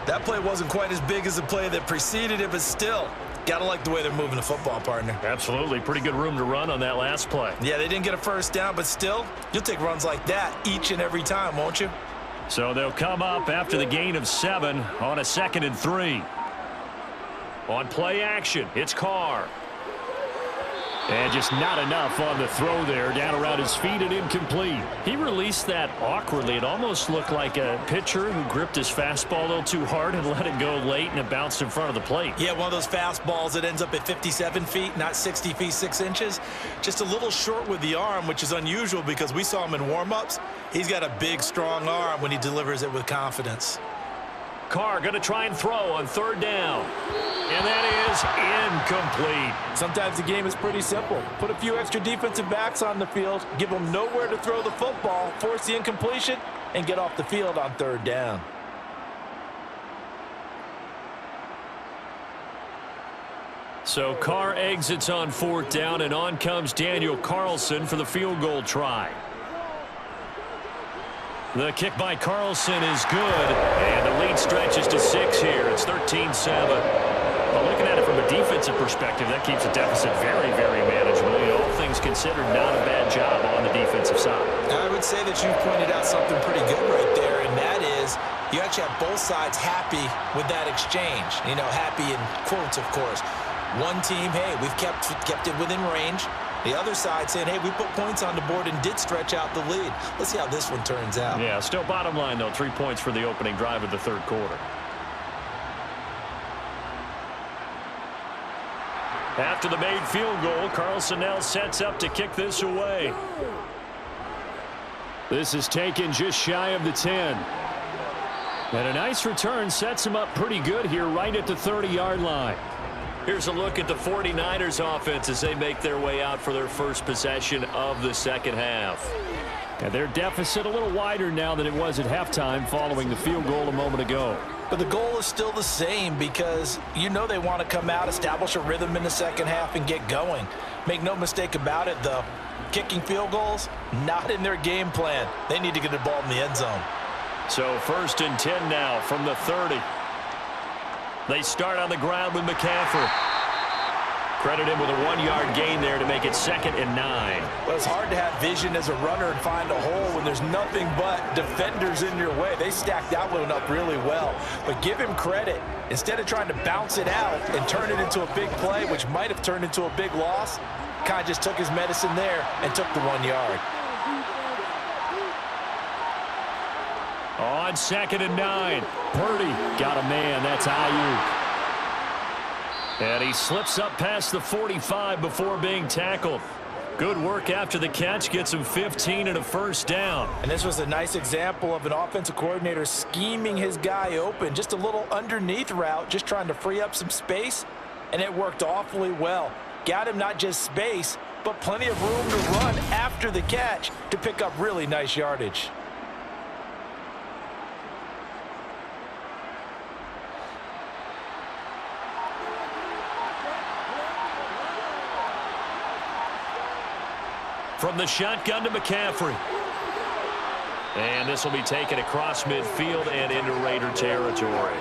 That play wasn't quite as big as the play that preceded it, but still, got to like the way they're moving the football, partner. Absolutely. Pretty good room to run on that last play. Yeah, they didn't get a 1st down, but still, you'll take runs like that each and every time, won't you? So they'll come up after the gain of 7 on a 2nd and 3. On play action, it's Carr. And just not enough on the throw there, down around his feet and incomplete. He released that awkwardly. It almost looked like a pitcher who gripped his fastball a little too hard and let it go late, and it bounced in front of the plate. Yeah, one of those fastballs that ends up at 57 feet, not 60 feet 6 inches. Just a little short with the arm, which is unusual because we saw him in warm-ups. He's got a big, strong arm when he delivers it with confidence. Carr going to try and throw on 3rd down. And that is incomplete. Sometimes the game is pretty simple. Put a few extra defensive backs on the field, give them nowhere to throw the football, force the incompletion, and get off the field on 3rd down. So Carr exits on 4th down, and on comes Daniel Carlson for the field goal try. The kick by Carlson is good, and the lead stretches to 6 here. It's 13-7. Well, looking at it from a defensive perspective, that keeps the deficit very, very manageable. You know, all things considered, not a bad job on the defensive side. I would say that you've pointed out something pretty good right there, and that is you actually have both sides happy with that exchange. You know, happy in quotes, of course. One team, hey, we've kept it within range. The other side saying, hey, we put points on the board and did stretch out the lead. Let's see how this one turns out. Yeah, still bottom line, though, 3 points for the opening drive of the 3rd quarter. After the made field goal, Carlson now sets up to kick this away. This is taken just shy of the 10. And a nice return sets him up pretty good here right at the 30-yard line. Here's a look at the 49ers offense as they make their way out for their first possession of the 2nd half. And their deficit a little wider now than it was at halftime following the field goal a moment ago. But the goal is still the same because you know they want to come out, establish a rhythm in the 2nd half, and get going. Make no mistake about it, though. Kicking field goals, not in their game plan. They need to get the ball in the end zone. So 1st and 10 now from the 30. They start on the ground with McCaffrey. Credit him with a 1-yard gain there to make it 2nd and 9. Well, it's hard to have vision as a runner and find a hole when there's nothing but defenders in your way. They stacked that one up really well. But give him credit. Instead of trying to bounce it out and turn it into a big play, which might have turned into a big loss, kind of just took his medicine there and took the 1 yard. On 2nd and 9, Purdy got a man. That's Ayuk. And he slips up past the 45 before being tackled. Good work after the catch. Gets him 15 and a 1st down. And this was a nice example of an offensive coordinator scheming his guy open. Just a little underneath route, just trying to free up some space, and it worked awfully well. got him not just space, but plenty of room to run after the catch to pick up really nice yardage. From the shotgun to McCaffrey. And this will be taken across midfield and into Raider territory.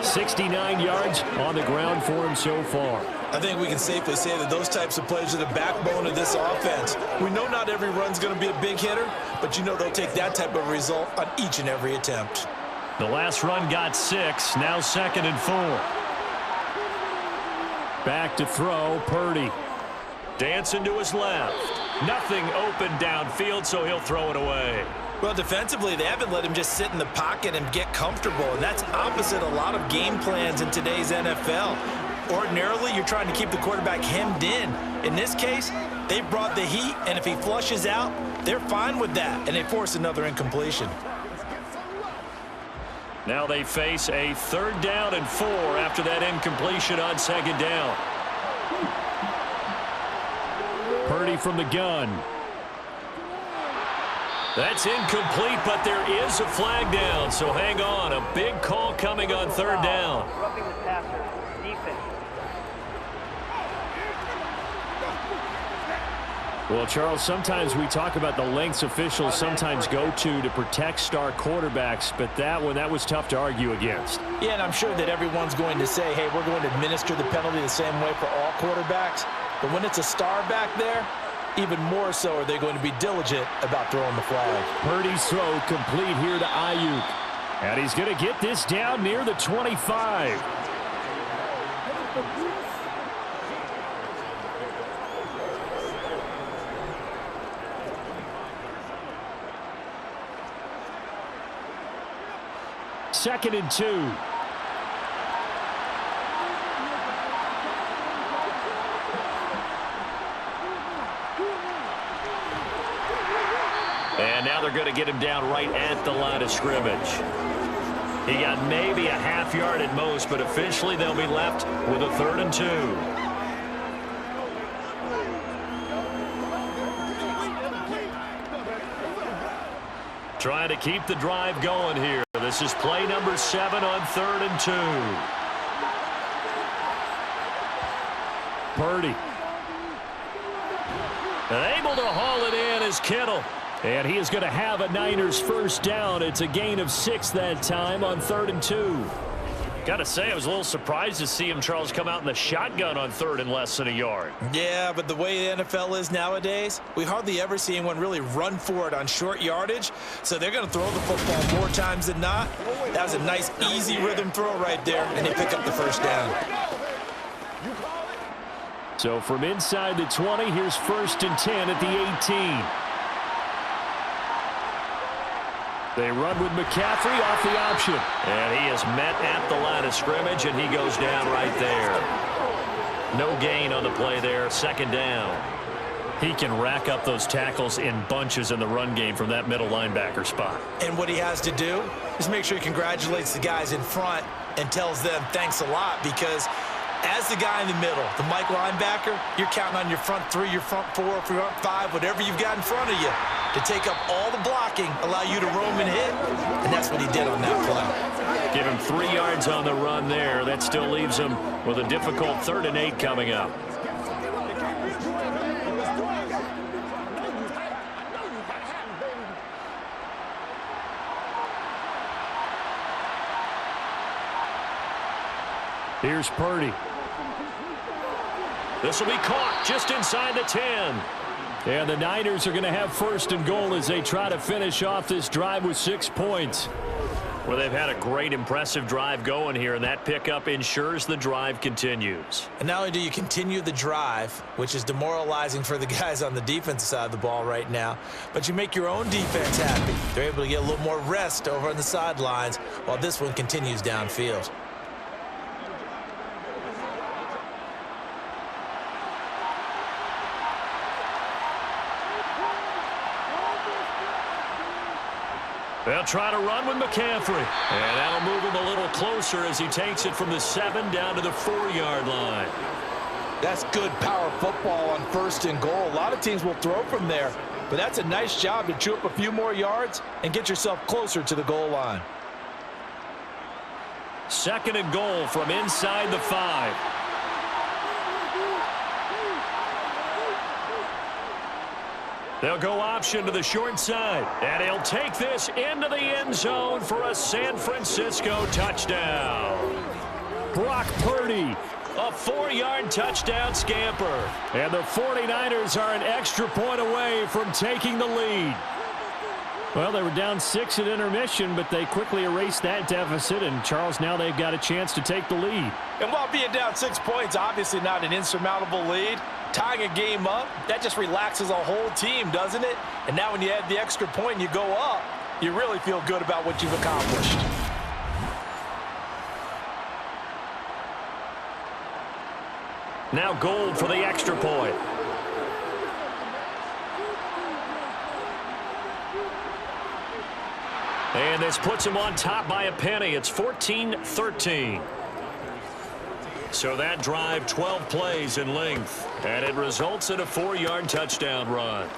69 yards on the ground for him so far. I think we can safely say that those types of plays are the backbone of this offense. We know not every run's going to be a big hitter, but you know they'll take that type of result on each and every attempt. The last run got 6, now 2nd and 4. Back to throw, Purdy. Dancing to his left. Nothing open downfield, so he'll throw it away. Well, defensively, they haven't let him just sit in the pocket and get comfortable, and that's opposite a lot of game plans in today's NFL. Ordinarily, you're trying to keep the quarterback hemmed in. In this case, they've brought the heat, and if he flushes out, they're fine with that, and they force another incompletion. Now they face a 3rd down and 4 after that incompletion on 2nd down. Purdy from the gun. That's incomplete, but there is a flag down, so hang on. A big call coming on 3rd down. Roughing the passer. Defense. Well, Charles, sometimes we talk about the lengths officials sometimes go to protect star quarterbacks, but that was tough to argue against. Yeah, and I'm sure that everyone's going to say, hey, we're going to administer the penalty the same way for all quarterbacks. But when it's a star back there, even more so are they going to be diligent about throwing the flag. Purdy's throw complete here to Ayuk. And he's going to get this down near the 25. Second and 2. And now they're going to get him down right at the line of scrimmage. He got maybe a half yard at most, but officially they'll be left with a 3rd and 2. Trying to keep the drive going here. This is play number 7 on 3rd and 2. Purdy. And able to haul it in is Kittle. And he is going to have a Niners first down. It's a gain of 6 that time on 3rd and 2. Got to say, I was a little surprised to see him, Charles, come out in the shotgun on 3rd and less than a yard. Yeah, but the way the NFL is nowadays, we hardly ever see anyone really run for it on short yardage. So they're going to throw the football more times than not. That was a nice, easy rhythm throw right there, and they pick up the first down. So from inside the 20, here's 1st and 10 at the 18. They run with McCaffrey off the option. And he is met at the line of scrimmage, and he goes down right there. No gain on the play there, 2nd down. He can rack up those tackles in bunches in the run game from that middle linebacker spot. And what he has to do is make sure he congratulates the guys in front and tells them thanks a lot, because as the guy in the middle, the Mike linebacker, you're counting on your front 3, your front 4, front 5, whatever you've got in front of you to take up all the blocking, allow you to roam and hit, and that's what he did on that play. Give him 3 yards on the run there. That still leaves him with a difficult 3rd and 8 coming up. Here's Purdy. This will be caught just inside the 10. And the Niners are going to have 1st and goal as they try to finish off this drive with 6 points. Well, they've had a great, impressive drive going here, and that pickup ensures the drive continues. And not only do you continue the drive, which is demoralizing for the guys on the defensive side of the ball right now, but you make your own defense happy. They're able to get a little more rest over on the sidelines while this one continues downfield. They'll try to run with McCaffrey. And that'll move him a little closer as he takes it from the 7 down to the 4-yard line. That's good power football on 1st and goal. A lot of teams will throw from there, but that's a nice job to chew up a few more yards and get yourself closer to the goal line. 2nd and goal from inside the 5. They'll go option to the short side, and he'll take this into the end zone for a San Francisco touchdown. Brock Purdy. A 4-yard touchdown scamper. And the 49ers are an extra point away from taking the lead. Well, they were down 6 at intermission, but they quickly erased that deficit, and Charles, now they've got a chance to take the lead. And while being down 6 points, obviously not an insurmountable lead, tying a game up, that just relaxes a whole team, doesn't it? And now when you add the extra point and you go up, you really feel good about what you've accomplished. Now Gold for the extra point. And this puts him on top by a penny. It's 14-13. So that drive, 12 plays in length, and it results in a 4-yard touchdown run.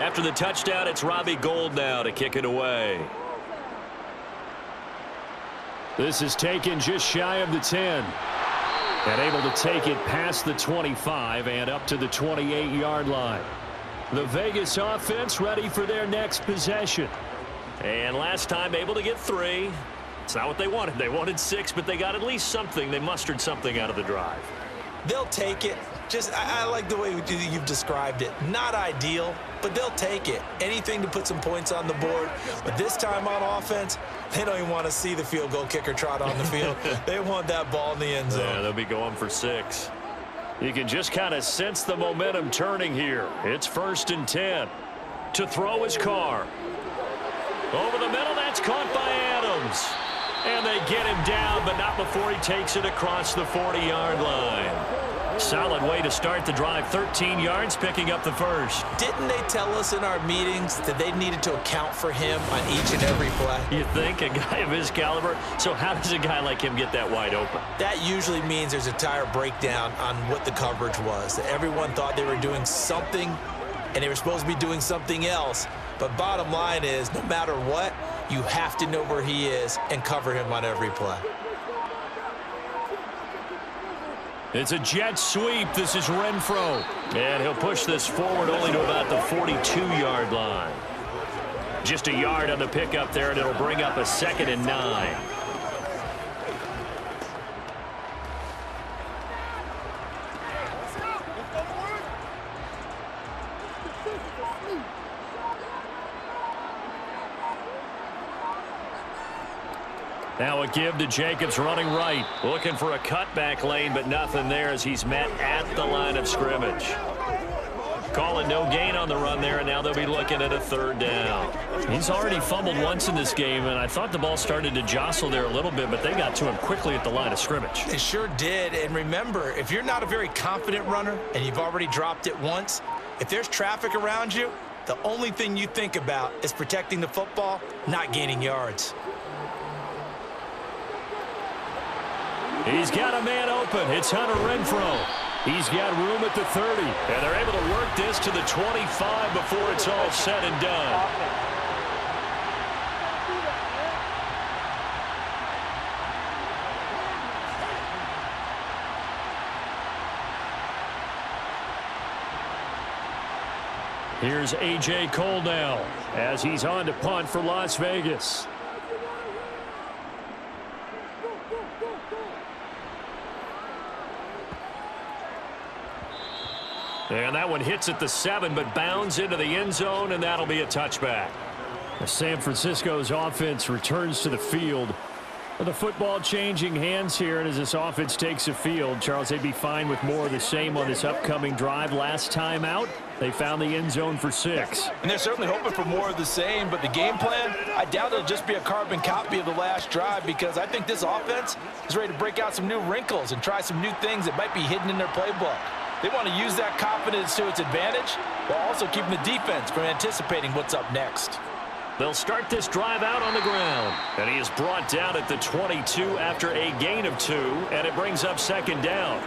After the touchdown, it's Robbie Gould now to kick it away. This is taken just shy of the 10. And able to take it past the 25 and up to the 28-yard line. The Vegas offense ready for their next possession. And last time able to get 3. It's not what they wanted. They wanted 6, but they got at least something. They mustered something out of the drive. They'll take it. I like the way you've described it. Not ideal, but they'll take it. Anything to put some points on the board. But this time on offense, they don't even want to see the field goal kicker trot on the field. They want that ball in the end zone. Yeah, they'll be going for 6. You can just kind of sense the momentum turning here. It's 1st and 10. To throw his car. Over the middle, that's caught by Adams. And they get him down, but not before he takes it across the 40-yard line. Solid way to start the drive. 13 yards, picking up the first. Didn't they tell us in our meetings that they needed to account for him on each and every play? You think? A guy of his caliber? So how does a guy like him get that wide open? That usually means there's a tire breakdown on what the coverage was. That everyone thought they were doing something, and they were supposed to be doing something else. But bottom line is, no matter what, you have to know where he is and cover him on every play. It's a jet sweep. This is Renfro. And he'll push this forward only to about the 42-yard line. Just a yard on the pickup there, and it'll bring up a 2nd and 9. Now a give to Jacobs running right. Looking for a cutback lane, but nothing there as he's met at the line of scrimmage. Calling no gain on the run there, and now they'll be looking at a 3rd down. He's already fumbled once in this game, and I thought the ball started to jostle there a little bit, but they got to him quickly at the line of scrimmage. They sure did. And remember, if you're not a very confident runner and you've already dropped it once, if there's traffic around you, the only thing you think about is protecting the football, not gaining yards. He's got a man open. It's Hunter Renfro. He's got room at the 30. And they're able to work this to the 25 before it's all said and done. Here's A.J. Cole now as he's on to punt for Las Vegas. And that one hits at the 7, but bounds into the end zone, and that'll be a touchback. San Francisco's offense returns to the field. Well, the football changing hands here, and as this offense takes the field, Charles, they'd be fine with more of the same on this upcoming drive. Last time out, they found the end zone for 6. And they're certainly hoping for more of the same, but the game plan, I doubt it'll just be a carbon copy of the last drive, because I think this offense is ready to break out some new wrinkles and try some new things that might be hidden in their playbook. They want to use that confidence to its advantage while also keeping the defense from anticipating what's up next. They'll start this drive out on the ground. And he is brought down at the 22 after a gain of 2, and it brings up 2nd down.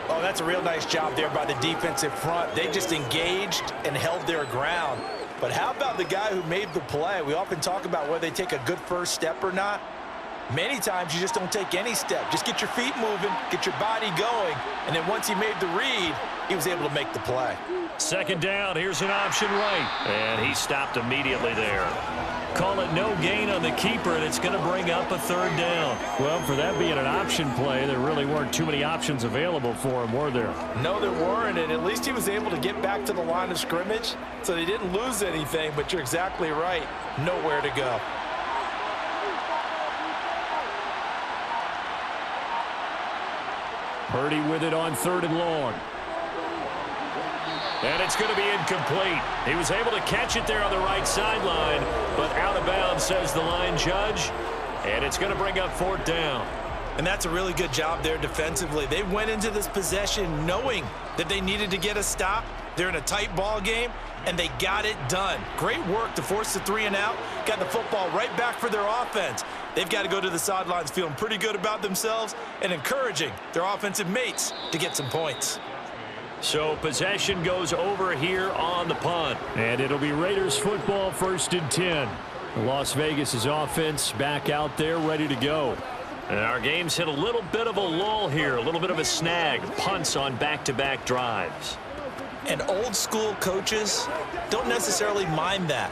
Oh, that's a real nice job there by the defensive front. They just engaged and held their ground. But how about the guy who made the play? We often talk about whether they take a good first step or not. Many times you just don't take any step. Just get your feet moving, get your body going, and then once he made the read, he was able to make the play. 2nd down, here's an option right. And he stopped immediately there. Call it no gain on the keeper, and it's going to bring up a 3rd down. Well, for that being an option play, there really weren't too many options available for him, were there? No, there weren't, and at least he was able to get back to the line of scrimmage, so they didn't lose anything, but you're exactly right. Nowhere to go. Purdy with it on 3rd and long. And it's going to be incomplete. He was able to catch it there on the right sideline, but out of bounds, says the line judge. And it's going to bring up 4th down. And that's a really good job there defensively. They went into this possession knowing that they needed to get a stop. They're in a tight ball game, and they got it done. Great work to force the 3 and out. Got the football right back for their offense. They've got to go to the sidelines feeling pretty good about themselves and encouraging their offensive mates to get some points. So possession goes over here on the punt. And it'll be Raiders football, 1st and 10. Las Vegas' offense back out there ready to go. And our game's hit a little bit of a lull here, a little bit of a snag. Punts on back-to-back drives. And old school coaches don't necessarily mind that.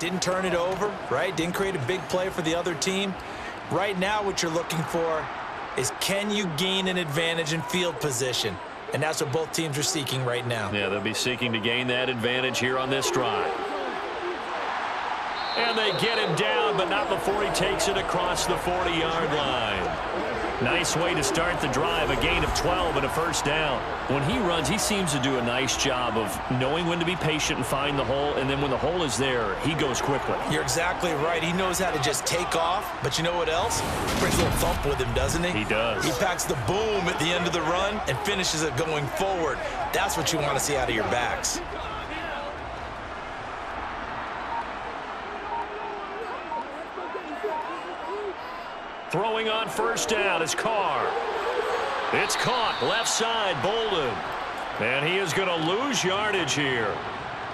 Didn't turn it over, right? Didn't create a big play for the other team. Right now what you're looking for is, can you gain an advantage in field position? And that's what both teams are seeking right now. Yeah, they'll be seeking to gain that advantage here on this drive. And they get him down, but not before he takes it across the 40-yard line. Nice way to start the drive, a gain of 12 and a 1st down. When he runs, he seems to do a nice job of knowing when to be patient and find the hole, and then when the hole is there, he goes quickly. You're exactly right. He knows how to just take off, but you know what else? Brings a little thump with him, doesn't he? He does. He packs the boom at the end of the run and finishes it going forward. That's what you want to see out of your backs. Throwing on 1st down is Carr. It's caught left side, Bolden. And he is going to lose yardage here.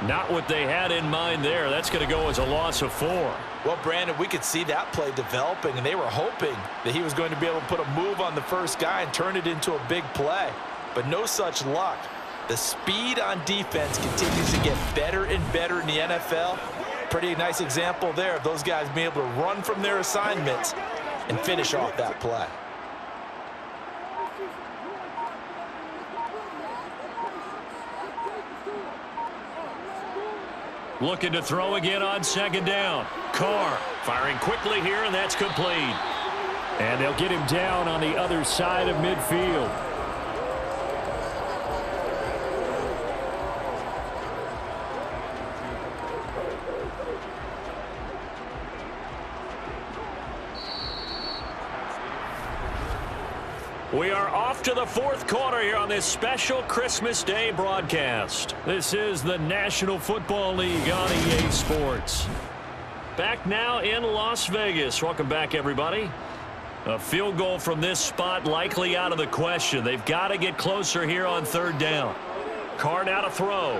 Not what they had in mind there. That's going to go as a loss of 4. Well, Brandon, we could see that play developing, and they were hoping that he was going to be able to put a move on the first guy and turn it into a big play. But no such luck. The speed on defense continues to get better and better in the NFL. Pretty nice example there of those guys being able to run from their assignments and finish off that play. Looking to throw again on 2nd down. Carr firing quickly here, and that's complete. And they'll get him down on the other side of midfield. We are off to the 4th quarter here on this special Christmas Day broadcast. This is the National Football League on EA Sports. Back now in Las Vegas. Welcome back, everybody. A field goal from this spot likely out of the question. They've got to get closer here on 3rd down. Carr now to throw.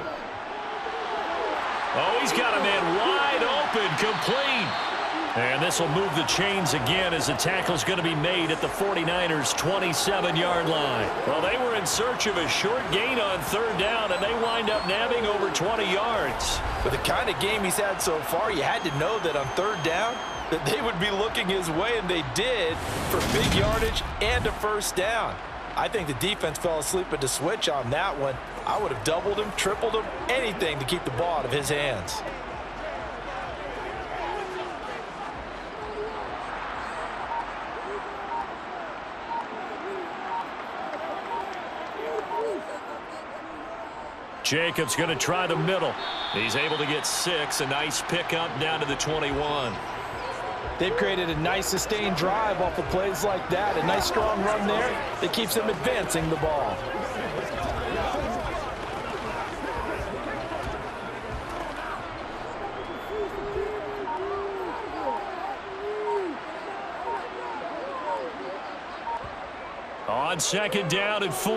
Oh, he's got a man wide open, complete. And this will move the chains again as the tackle's going to be made at the 49ers' 27-yard line. Well, they were in search of a short gain on 3rd down, and they wind up nabbing over 20 yards. With the kind of game he's had so far, you had to know that on 3rd down that they would be looking his way, and they did, for big yardage and a 1st down. I think the defense fell asleep at the switch on that one. I would have doubled him, tripled him, anything to keep the ball out of his hands. Jacobs going to try the middle. He's able to get 6. A nice pickup down to the 21. They've created a nice sustained drive off of plays like that. A nice strong run there that keeps them advancing the ball. On 2nd down and 4.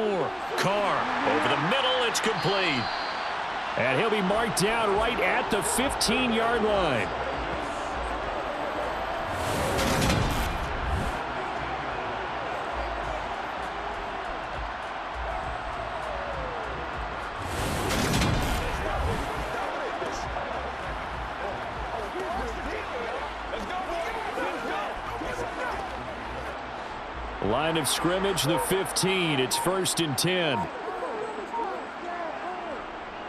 Carr over the middle. It's complete. And he'll be marked down right at the 15-yard line. Line of scrimmage, the 15. It's 1st and 10.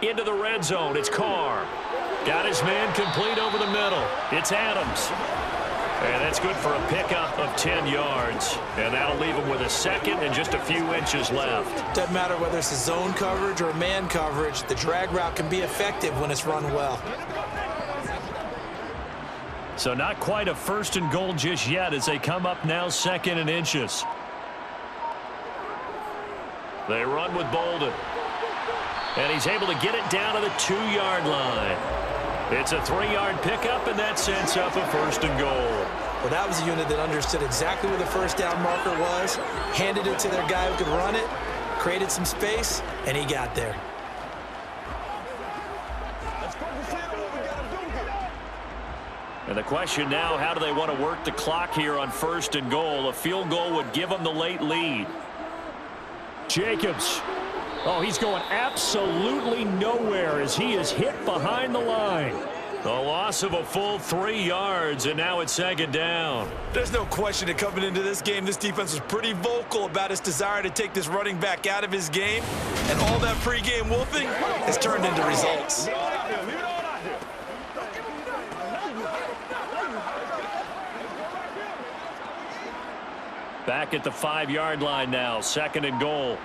Into the red zone. It's Carr. Got his man complete over the middle. It's Adams. And that's good for a pickup of 10 yards. And that'll leave him with a 2nd and just a few inches left. Doesn't matter whether it's a zone coverage or a man coverage. The drag route can be effective when it's run well. So not quite a 1st and goal just yet as they come up now 2nd and inches. They run with Bolden. And he's able to get it down to the 2-yard line. It's a 3-yard pickup, and that sets up a 1st and goal. Well, that was a unit that understood exactly where the first down marker was, handed it to their guy who could run it, created some space, and he got there. And the question now, how do they want to work the clock here on 1st and goal? A field goal would give them the late lead. Jacobs. Oh, he's going absolutely nowhere as he is hit behind the line. The loss of a full 3 yards, and now it's 2nd down. There's no question that coming into this game, this defense was pretty vocal about its desire to take this running back out of his game, and all that pregame wolfing has turned into results. Back at the 5-yard line now, 2nd and goal.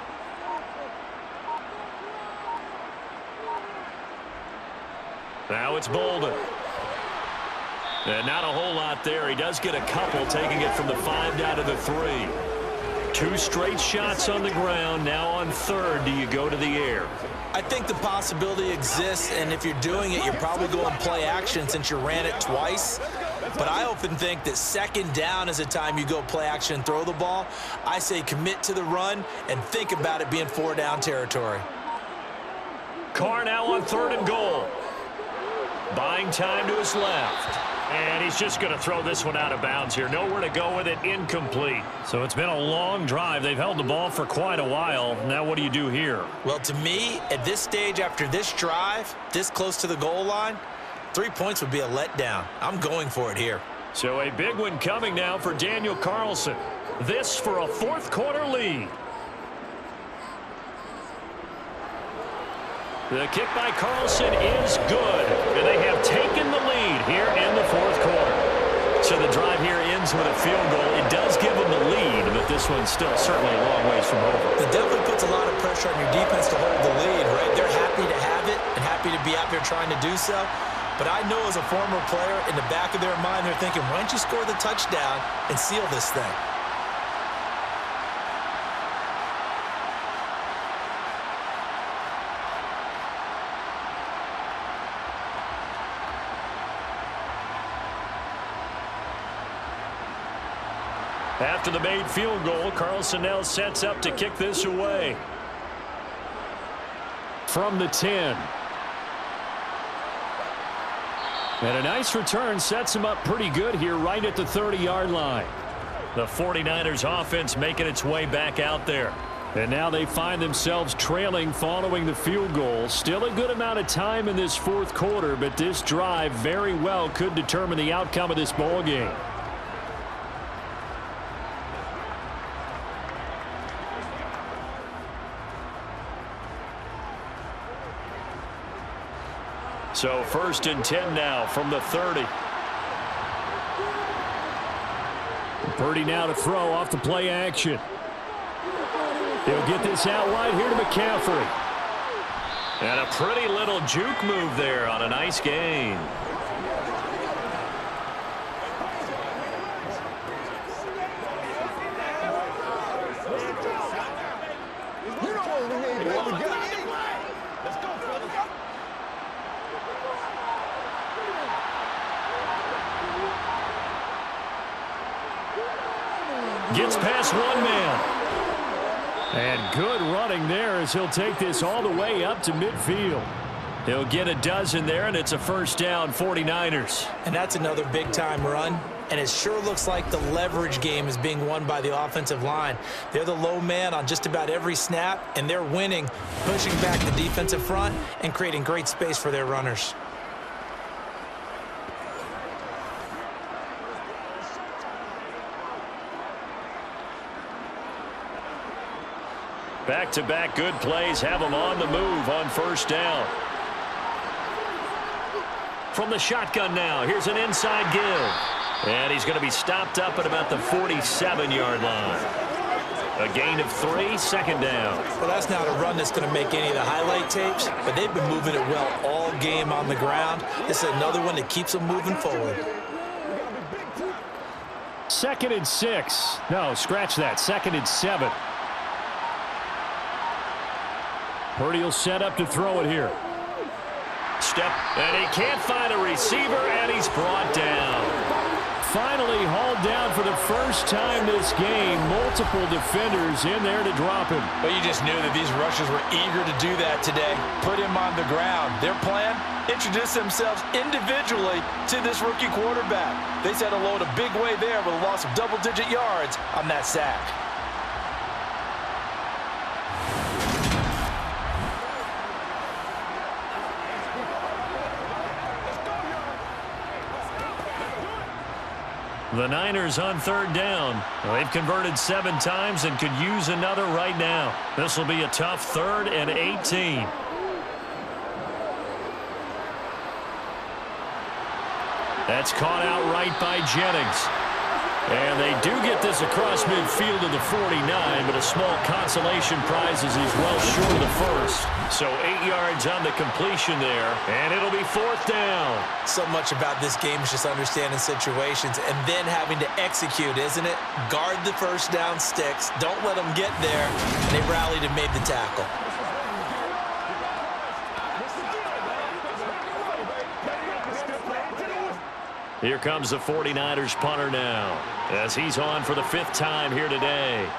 Now it's Bolden. And not a whole lot there. He does get a couple, taking it from the 5 down to the 3. 2 straight shots on the ground. Now on 3rd, do you go to the air? I think the possibility exists, and if you're doing it, you're probably going play action since you ran it twice. But I often think that 2nd down is a time you go play action and throw the ball. I say commit to the run and think about it being 4-down territory. Carr now on 3rd and goal. Buying time to his left. And he's just going to throw this one out of bounds here. Nowhere to go with it. Incomplete. So it's been a long drive. They've held the ball for quite a while. Now what do you do here? Well, to me, at this stage after this drive, this close to the goal line, 3 points would be a letdown. I'm going for it here. So a big one coming now for Daniel Carlson. This for a 4th quarter lead. The kick by Carlson is good, and they have taken the lead here in the 4th quarter. So the drive here ends with a field goal. It does give them the lead, but this one's still certainly a long ways from over. It definitely puts a lot of pressure on your defense to hold the lead, right? They're happy to have it and happy to be out there trying to do so. But I know as a former player, in the back of their mind, they're thinking, why don't you score the touchdown and seal this thing? After the made field goal, Carlson now sets up to kick this away. From the 10. And a nice return sets him up pretty good here right at the 30-yard line. The 49ers offense making its way back out there. And now they find themselves trailing following the field goal. Still a good amount of time in this 4th quarter, but this drive very well could determine the outcome of this ball game. So 1st and 10 now from the 30. Purdy now to throw off the play action. He'll get this out wide here to McCaffrey. And a pretty little juke move there on a nice gain. Gets past one man. And good running there as he'll take this all the way up to midfield. He'll get a dozen there, and it's a first down, 49ers. And that's another big-time run. And it sure looks like the leverage game is being won by the offensive line. They're the low man on just about every snap, and they're winning, pushing back the defensive front and creating great space for their runners. Back-to-back good plays have them on the move on first down. From the shotgun now, here's an inside give. And he's going to be stopped up at about the 47-yard line. A gain of 3, second down. Well, that's not a run that's going to make any of the highlight tapes, but they've been moving it well all game on the ground. This is another one that keeps them moving forward. 2nd and 6. No, scratch that. 2nd and 7. Purdy will set up to throw it here. Step, and he can't find a receiver, and he's brought down. Finally hauled down for the first time this game. Multiple defenders in there to drop him. But you just knew that these rushers were eager to do that today. Put him on the ground. Their plan, introduce themselves individually to this rookie quarterback. They said hello to Big Way there with a loss of double-digit yards on that sack. The Niners on third down. They've converted 7 times and could use another right now. This will be a tough 3rd and 18. That's caught out right by Jennings. And they do get this across midfield to the 49, but a small consolation prize as he's well short of the first. So 8 yards on the completion there, and it'll be 4th down. So much about this game is just understanding situations and then having to execute, isn't it? Guard the first down sticks. Don't let them get there. And they rallied and made the tackle. Here comes the 49ers punter now, as he's on for the 5th time here today.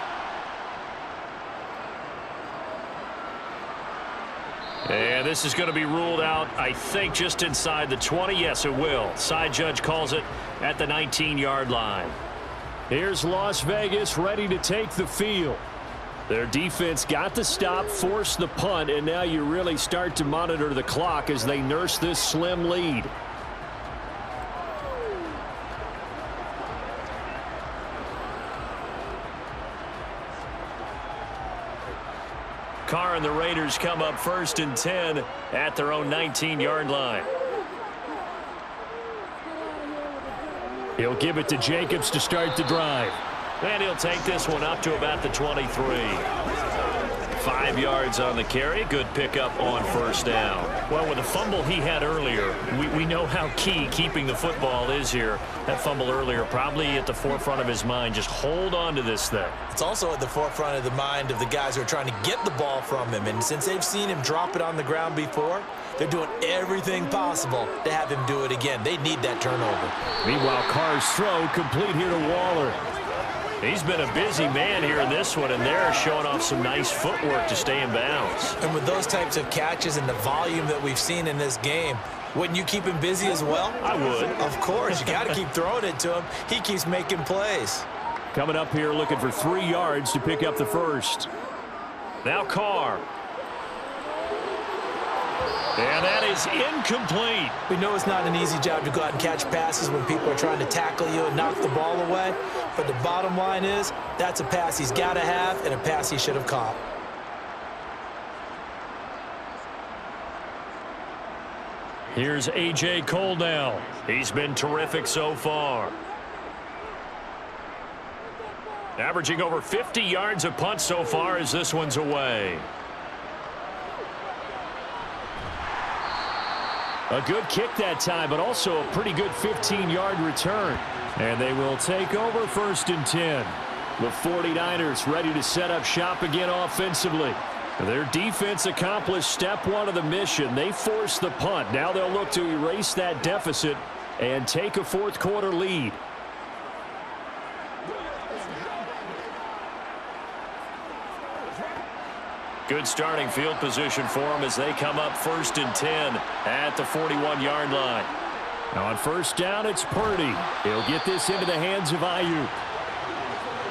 And this is going to be ruled out, I think, just inside the 20. Yes, it will. Side judge calls it at the 19-yard line. Here's Las Vegas ready to take the field. Their defense got the stop, forced the punt, and now you really start to monitor the clock as they nurse this slim lead. Carr and the Raiders come up 1st and 10 at their own 19-yard line. He'll give it to Jacobs to start the drive. And he'll take this one up to about the 23. 5 yards on the carry. Good pickup on first down. Well, with the fumble he had earlier, we know how key keeping the football is here. That fumble earlier probably at the forefront of his mind. Just hold on to this thing. It's also at the forefront of the mind of the guys who are trying to get the ball from him. And since they've seen him drop it on the ground before, they're doing everything possible to have him do it again. They need that turnover. Meanwhile, Carr's throw complete here to Waller. He's been a busy man here in this one, and they're showing off some nice footwork to stay in bounds. And with those types of catches and the volume that we've seen in this game, wouldn't you keep him busy as well? I would. Of course. You got to keep throwing it to him. He keeps making plays. Coming up here looking for 3 yards to pick up the first. Now Carr. And that is incomplete. We know it's not an easy job to go out and catch passes when people are trying to tackle you and knock the ball away. But the bottom line is, that's a pass he's got to have and a pass he should have caught. Here's A.J. Cole now. He's been terrific so far. Averaging over 50 yards a punt so far as this one's away. A good kick that time, but also a pretty good 15-yard return. And they will take over 1st and 10. The 49ers ready to set up shop again offensively. Their defense accomplished step one of the mission. They forced the punt. Now they'll look to erase that deficit and take a fourth-quarter lead. Good starting field position for them as they come up 1st and 10 at the 41-yard line. Now on 1st down, it's Purdy. He'll get this into the hands of Ayuk.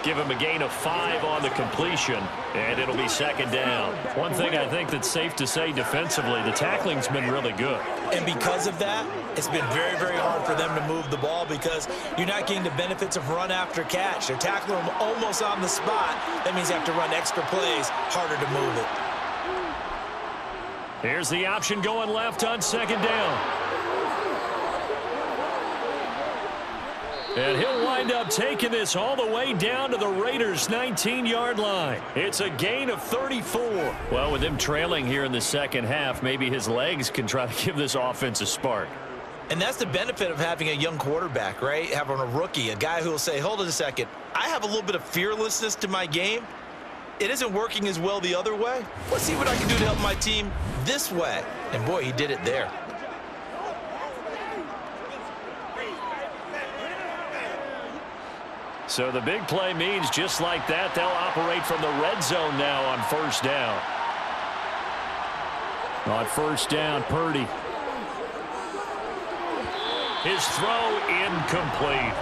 Give him a gain of 5 on the completion, and it'll be 2nd down. One thing I think that's safe to say defensively, the tackling's been really good. And because of that, it's been very, very hard for them to move the ball because you're not getting the benefits of run after catch. They're tackling them almost on the spot. That means you have to run extra plays, harder to move it. Here's the option going left on 2nd down. And he'll wind up taking this all the way down to the Raiders' 19-yard line. It's a gain of 34. Well, with him trailing here in the second half, maybe his legs can try to give this offense a spark. And that's the benefit of having a young quarterback, right? Having a rookie, a guy who will say, hold it a second, I have a little bit of fearlessness to my game. It isn't working as well the other way. Let's see what I can do to help my team this way. And boy, he did it there. So the big play means just like that, they'll operate from the red zone now on 1st down. On 1st down, Purdy. His throw incomplete.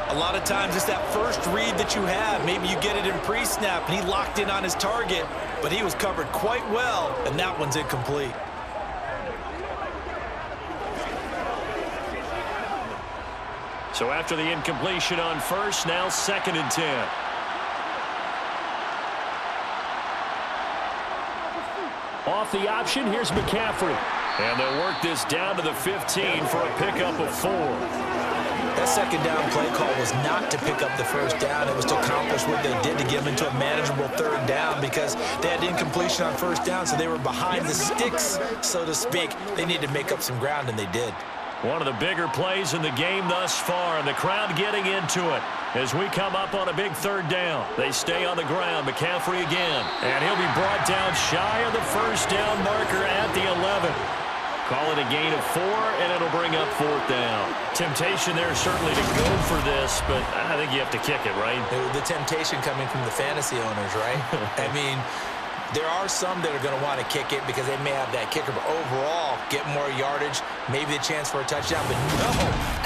A lot of times it's that first read that you have. Maybe you get it in pre-snap, and he locked in on his target, but he was covered quite well, and that one's incomplete. So after the incompletion on 1st, now 2nd and 10. Off the option, here's McCaffrey. And they'll work this down to the 15 for a pickup of 4. That 2nd down play call was not to pick up the 1st down. It was to accomplish what they did to get them into a manageable 3rd down because they had incompletion on 1st down, so they were behind the sticks, so to speak. They needed to make up some ground, and they did. One of the bigger plays in the game thus far, and the crowd getting into it as we come up on a big 3rd down. They stay on the ground. McCaffrey again, and he'll be brought down shy of the 1st down marker at the 11. Call it a gain of 4, and it'll bring up 4th down. Temptation there certainly to go for this, but I think you have to kick it, right? The temptation coming from the fantasy owners, right? I mean, there are some that are going to want to kick it because they may have that kicker, but overall, get more yardage, maybe a chance for a touchdown, but no,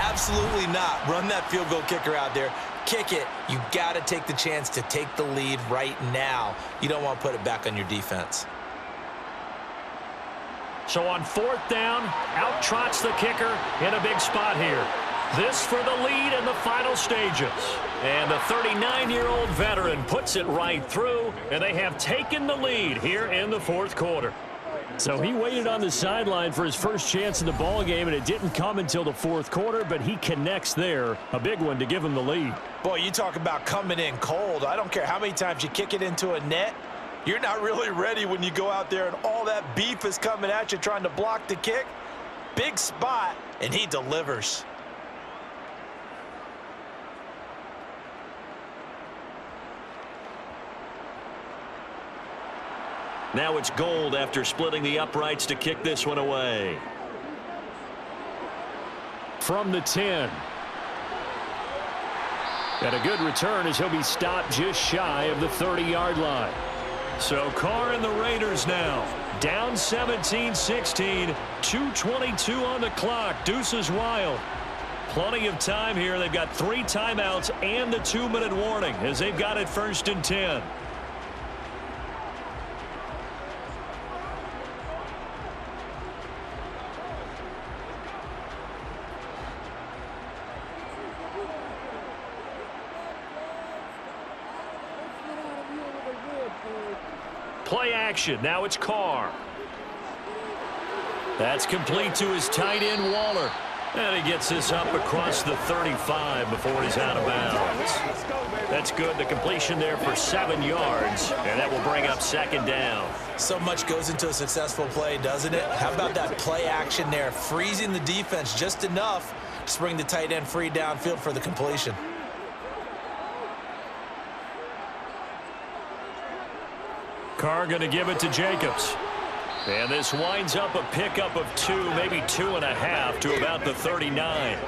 absolutely not. Run that field goal kicker out there. Kick it. You got to take the chance to take the lead right now. You don't want to put it back on your defense. So on 4th down, out trots the kicker in a big spot here. This for the lead in the final stages. And the 39-year-old veteran puts it right through, and they have taken the lead here in the 4th quarter. So he waited on the sideline for his first chance in the ball game, and it didn't come until the 4th quarter, but he connects there. A big one to give him the lead. Boy, you talk about coming in cold. I don't care how many times you kick it into a net. You're not really ready when you go out there and all that beef is coming at you trying to block the kick. Big spot, and he delivers. Now it's Gold after splitting the uprights to kick this one away. From the 10. And a good return as he'll be stopped just shy of the 30-yard line. So Carr and the Raiders now down 17-16, 2:22 on the clock. Deuces wild. Plenty of time here. They've got 3 timeouts and the 2-minute warning as they've got it 1st and 10. Play action. Now it's Carr. That's complete to his tight end, Waller. And he gets this up across the 35 before he's out of bounds. That's good. The completion there for 7 yards, and that will bring up second down. So much goes into a successful play, doesn't it? How about that play action there, freezing the defense just enough to bring the tight end free downfield for the completion. Carr going to give it to Jacobs. And this winds up a pickup of 2, maybe 2.5 to about the 39.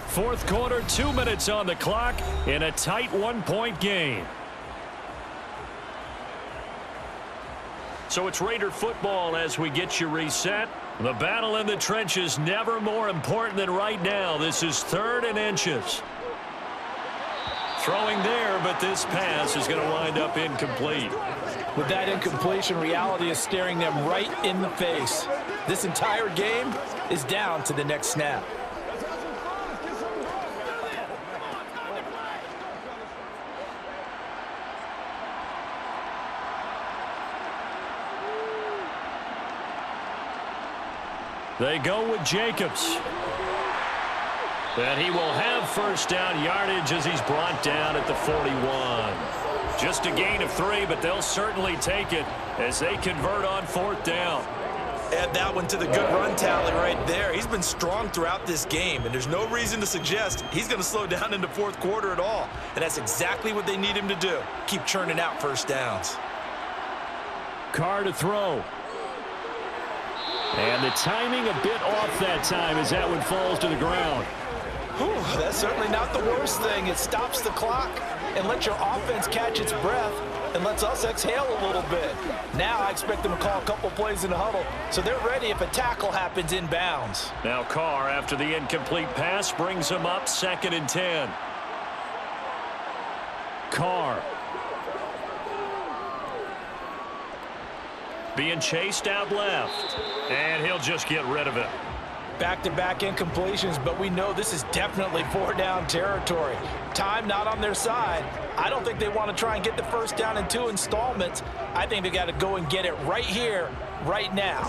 Fourth quarter, 2 minutes on the clock in a tight 1-point game. So it's Raider football as we get you reset. The battle in the trenches never more important than right now. This is 3rd and inches. Throwing there, but this pass is going to wind up incomplete. With that incompletion, reality is staring them right in the face. This entire game is down to the next snap. They go with Jacobs. And he will have first down yardage as he's brought down at the 41. Just a gain of 3, but they'll certainly take it as they convert on 4th down. Add that one to the good run tally right there. He's been strong throughout this game, and there's no reason to suggest he's going to slow down in the 4th quarter at all. And that's exactly what they need him to do. Keep churning out first downs. Carr to throw. And the timing a bit off that time as that one falls to the ground. Whew, that's certainly not the worst thing. It stops the clock and lets your offense catch its breath and lets us exhale a little bit. Now I expect them to call a couple plays in the huddle so they're ready if a tackle happens inbounds. Now Carr, after the incomplete pass, brings him up 2nd and 10. Carr. Being chased out left. And he'll just get rid of it. Back-to-back incompletions, but we know this is definitely 4-down territory. Time not on their side. I don't think they want to try and get the first down in 2 installments. I think they got to go and get it right here, right now.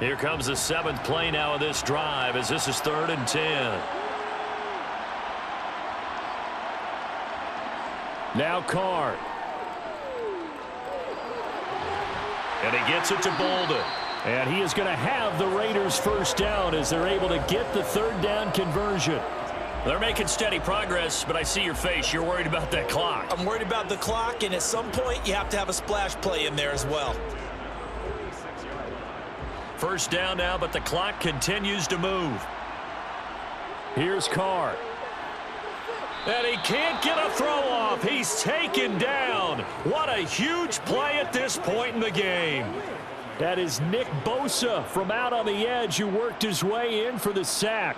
Here comes the 7th play now of this drive as this is 3rd and 10. Now Carr. And he gets it to Bolden. And he is going to have the Raiders first down as they're able to get the 3rd down conversion. They're making steady progress, but I see your face. You're worried about that clock. I'm worried about the clock, and at some point you have to have a splash play in there as well. First down now, but the clock continues to move. Here's Carr. And he can't get a throw off. He's taken down. What a huge play at this point in the game. That is Nick Bosa from out on the edge who worked his way in for the sack.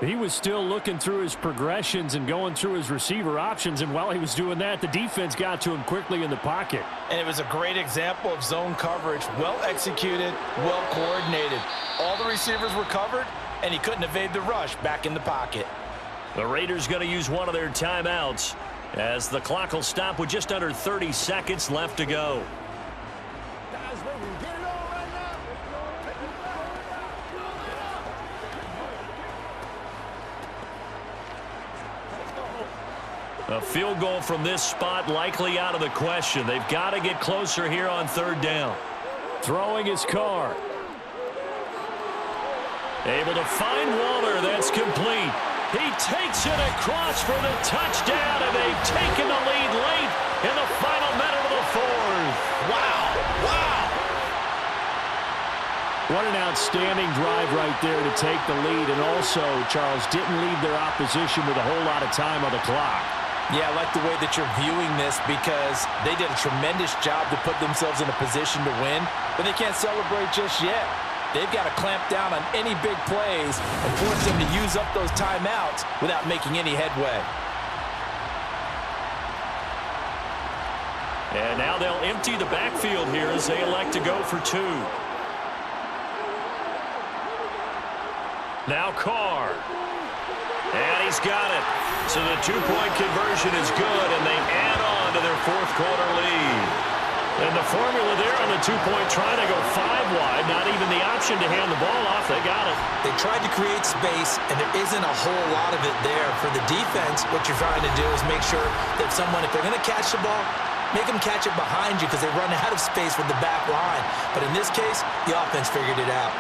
He was still looking through his progressions and going through his receiver options, and while he was doing that, the defense got to him quickly in the pocket. And it was a great example of zone coverage. Well executed, well coordinated. All the receivers were covered, and he couldn't evade the rush back in the pocket. The Raiders going to use one of their timeouts as the clock will stop with just under 30 seconds left to go. A field goal from this spot likely out of the question. They've got to get closer here on 3rd down. Throwing his Carr. Able to find Waller. That's complete. He takes it across for the touchdown, and they've taken the lead late in the final minute of the 4th. Wow. Wow. What an outstanding drive right there to take the lead, and also, Charles, didn't leave their opposition with a whole lot of time on the clock. Yeah, I like the way that you're viewing this because they did a tremendous job to put themselves in a position to win, but they can't celebrate just yet. They've got to clamp down on any big plays and force them to use up those timeouts without making any headway. And now they'll empty the backfield here as they elect to go for 2. Now Carr. And he's got it. So the two-point conversion is good, and they add on to their fourth quarter lead. And the formula there on the two-point, trying to go 5 wide, not even the option to hand the ball off. They got it. They tried to create space, and there isn't a whole lot of it there. For the defense, what you're trying to do is make sure that someone, if they're going to catch the ball, make them catch it behind you because they run out of space with the back line. But in this case, the offense figured it out.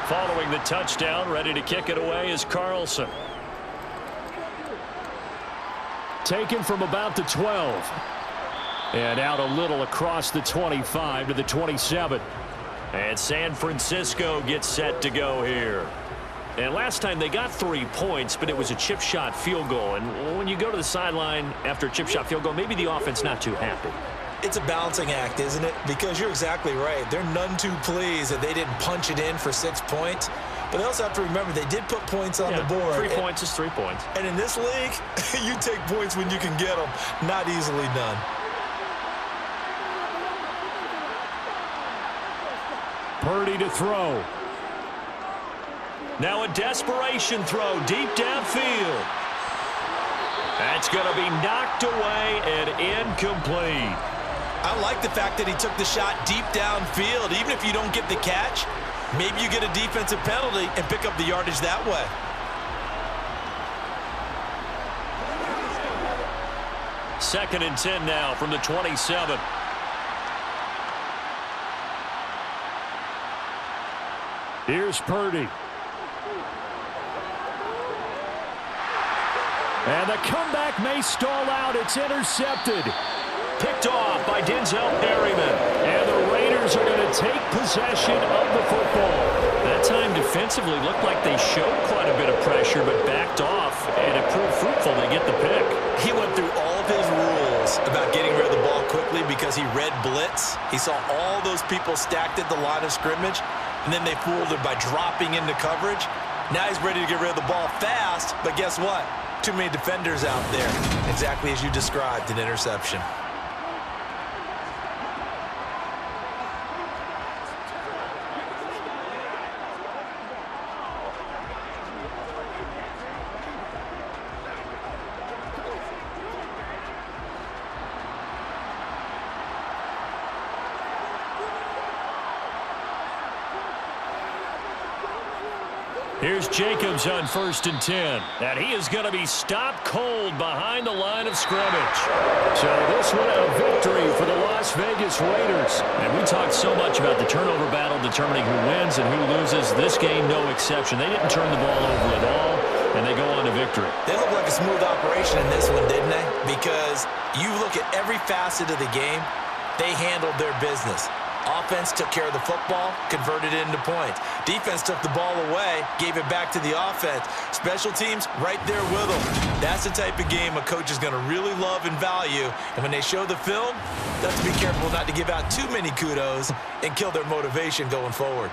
Following the touchdown, ready to kick it away is Carlson. Taken from about the 12. And out a little across the 25 to the 27. And San Francisco gets set to go here. And last time they got 3 points, but it was a chip shot field goal. And when you go to the sideline after a chip shot field goal, maybe the offense not too happy. It's a balancing act, isn't it? Because you're exactly right. They're none too pleased that they didn't punch it in for 6 points. But they also have to remember they did put points on the board. 3 points is 3 points. And in this league, you take points when you can get them. Not easily done. Purdy to throw. Now a desperation throw deep downfield. That's going to be knocked away and incomplete. I like the fact that he took the shot deep downfield. Even if you don't get the catch, maybe you get a defensive penalty and pick up the yardage that way. Second and 10 now from the 27. Here's Purdy. And the comeback may stall out. It's intercepted. Picked off by Denzel Perryman. And the Raiders are going to take possession of the football. That time defensively looked like they showed quite a bit of pressure, but backed off, and it proved fruitful. They get the pick. He went through all of his rules about getting rid of the ball quickly because he read blitz. He saw all those people stacked at the line of scrimmage, and then they fooled him by dropping into coverage. Now he's ready to get rid of the ball fast, but guess what? Too many defenders out there. Exactly as you described, an interception. Here's Jacobs on 1st and 10. And he is going to be stopped cold behind the line of scrimmage. So this one a victory for the Las Vegas Raiders. And we talked so much about the turnover battle determining who wins and who loses. This game, no exception. They didn't turn the ball over at all, and they go on to victory. They look like a smooth operation in this one, didn't they? Because you look at every facet of the game, they handled their business. Offense took care of the football, converted it into points. Defense took the ball away, gave it back to the offense. Special teams, right there with them. That's the type of game a coach is going to really love and value. And when they show the film, they have to be careful not to give out too many kudos and kill their motivation going forward.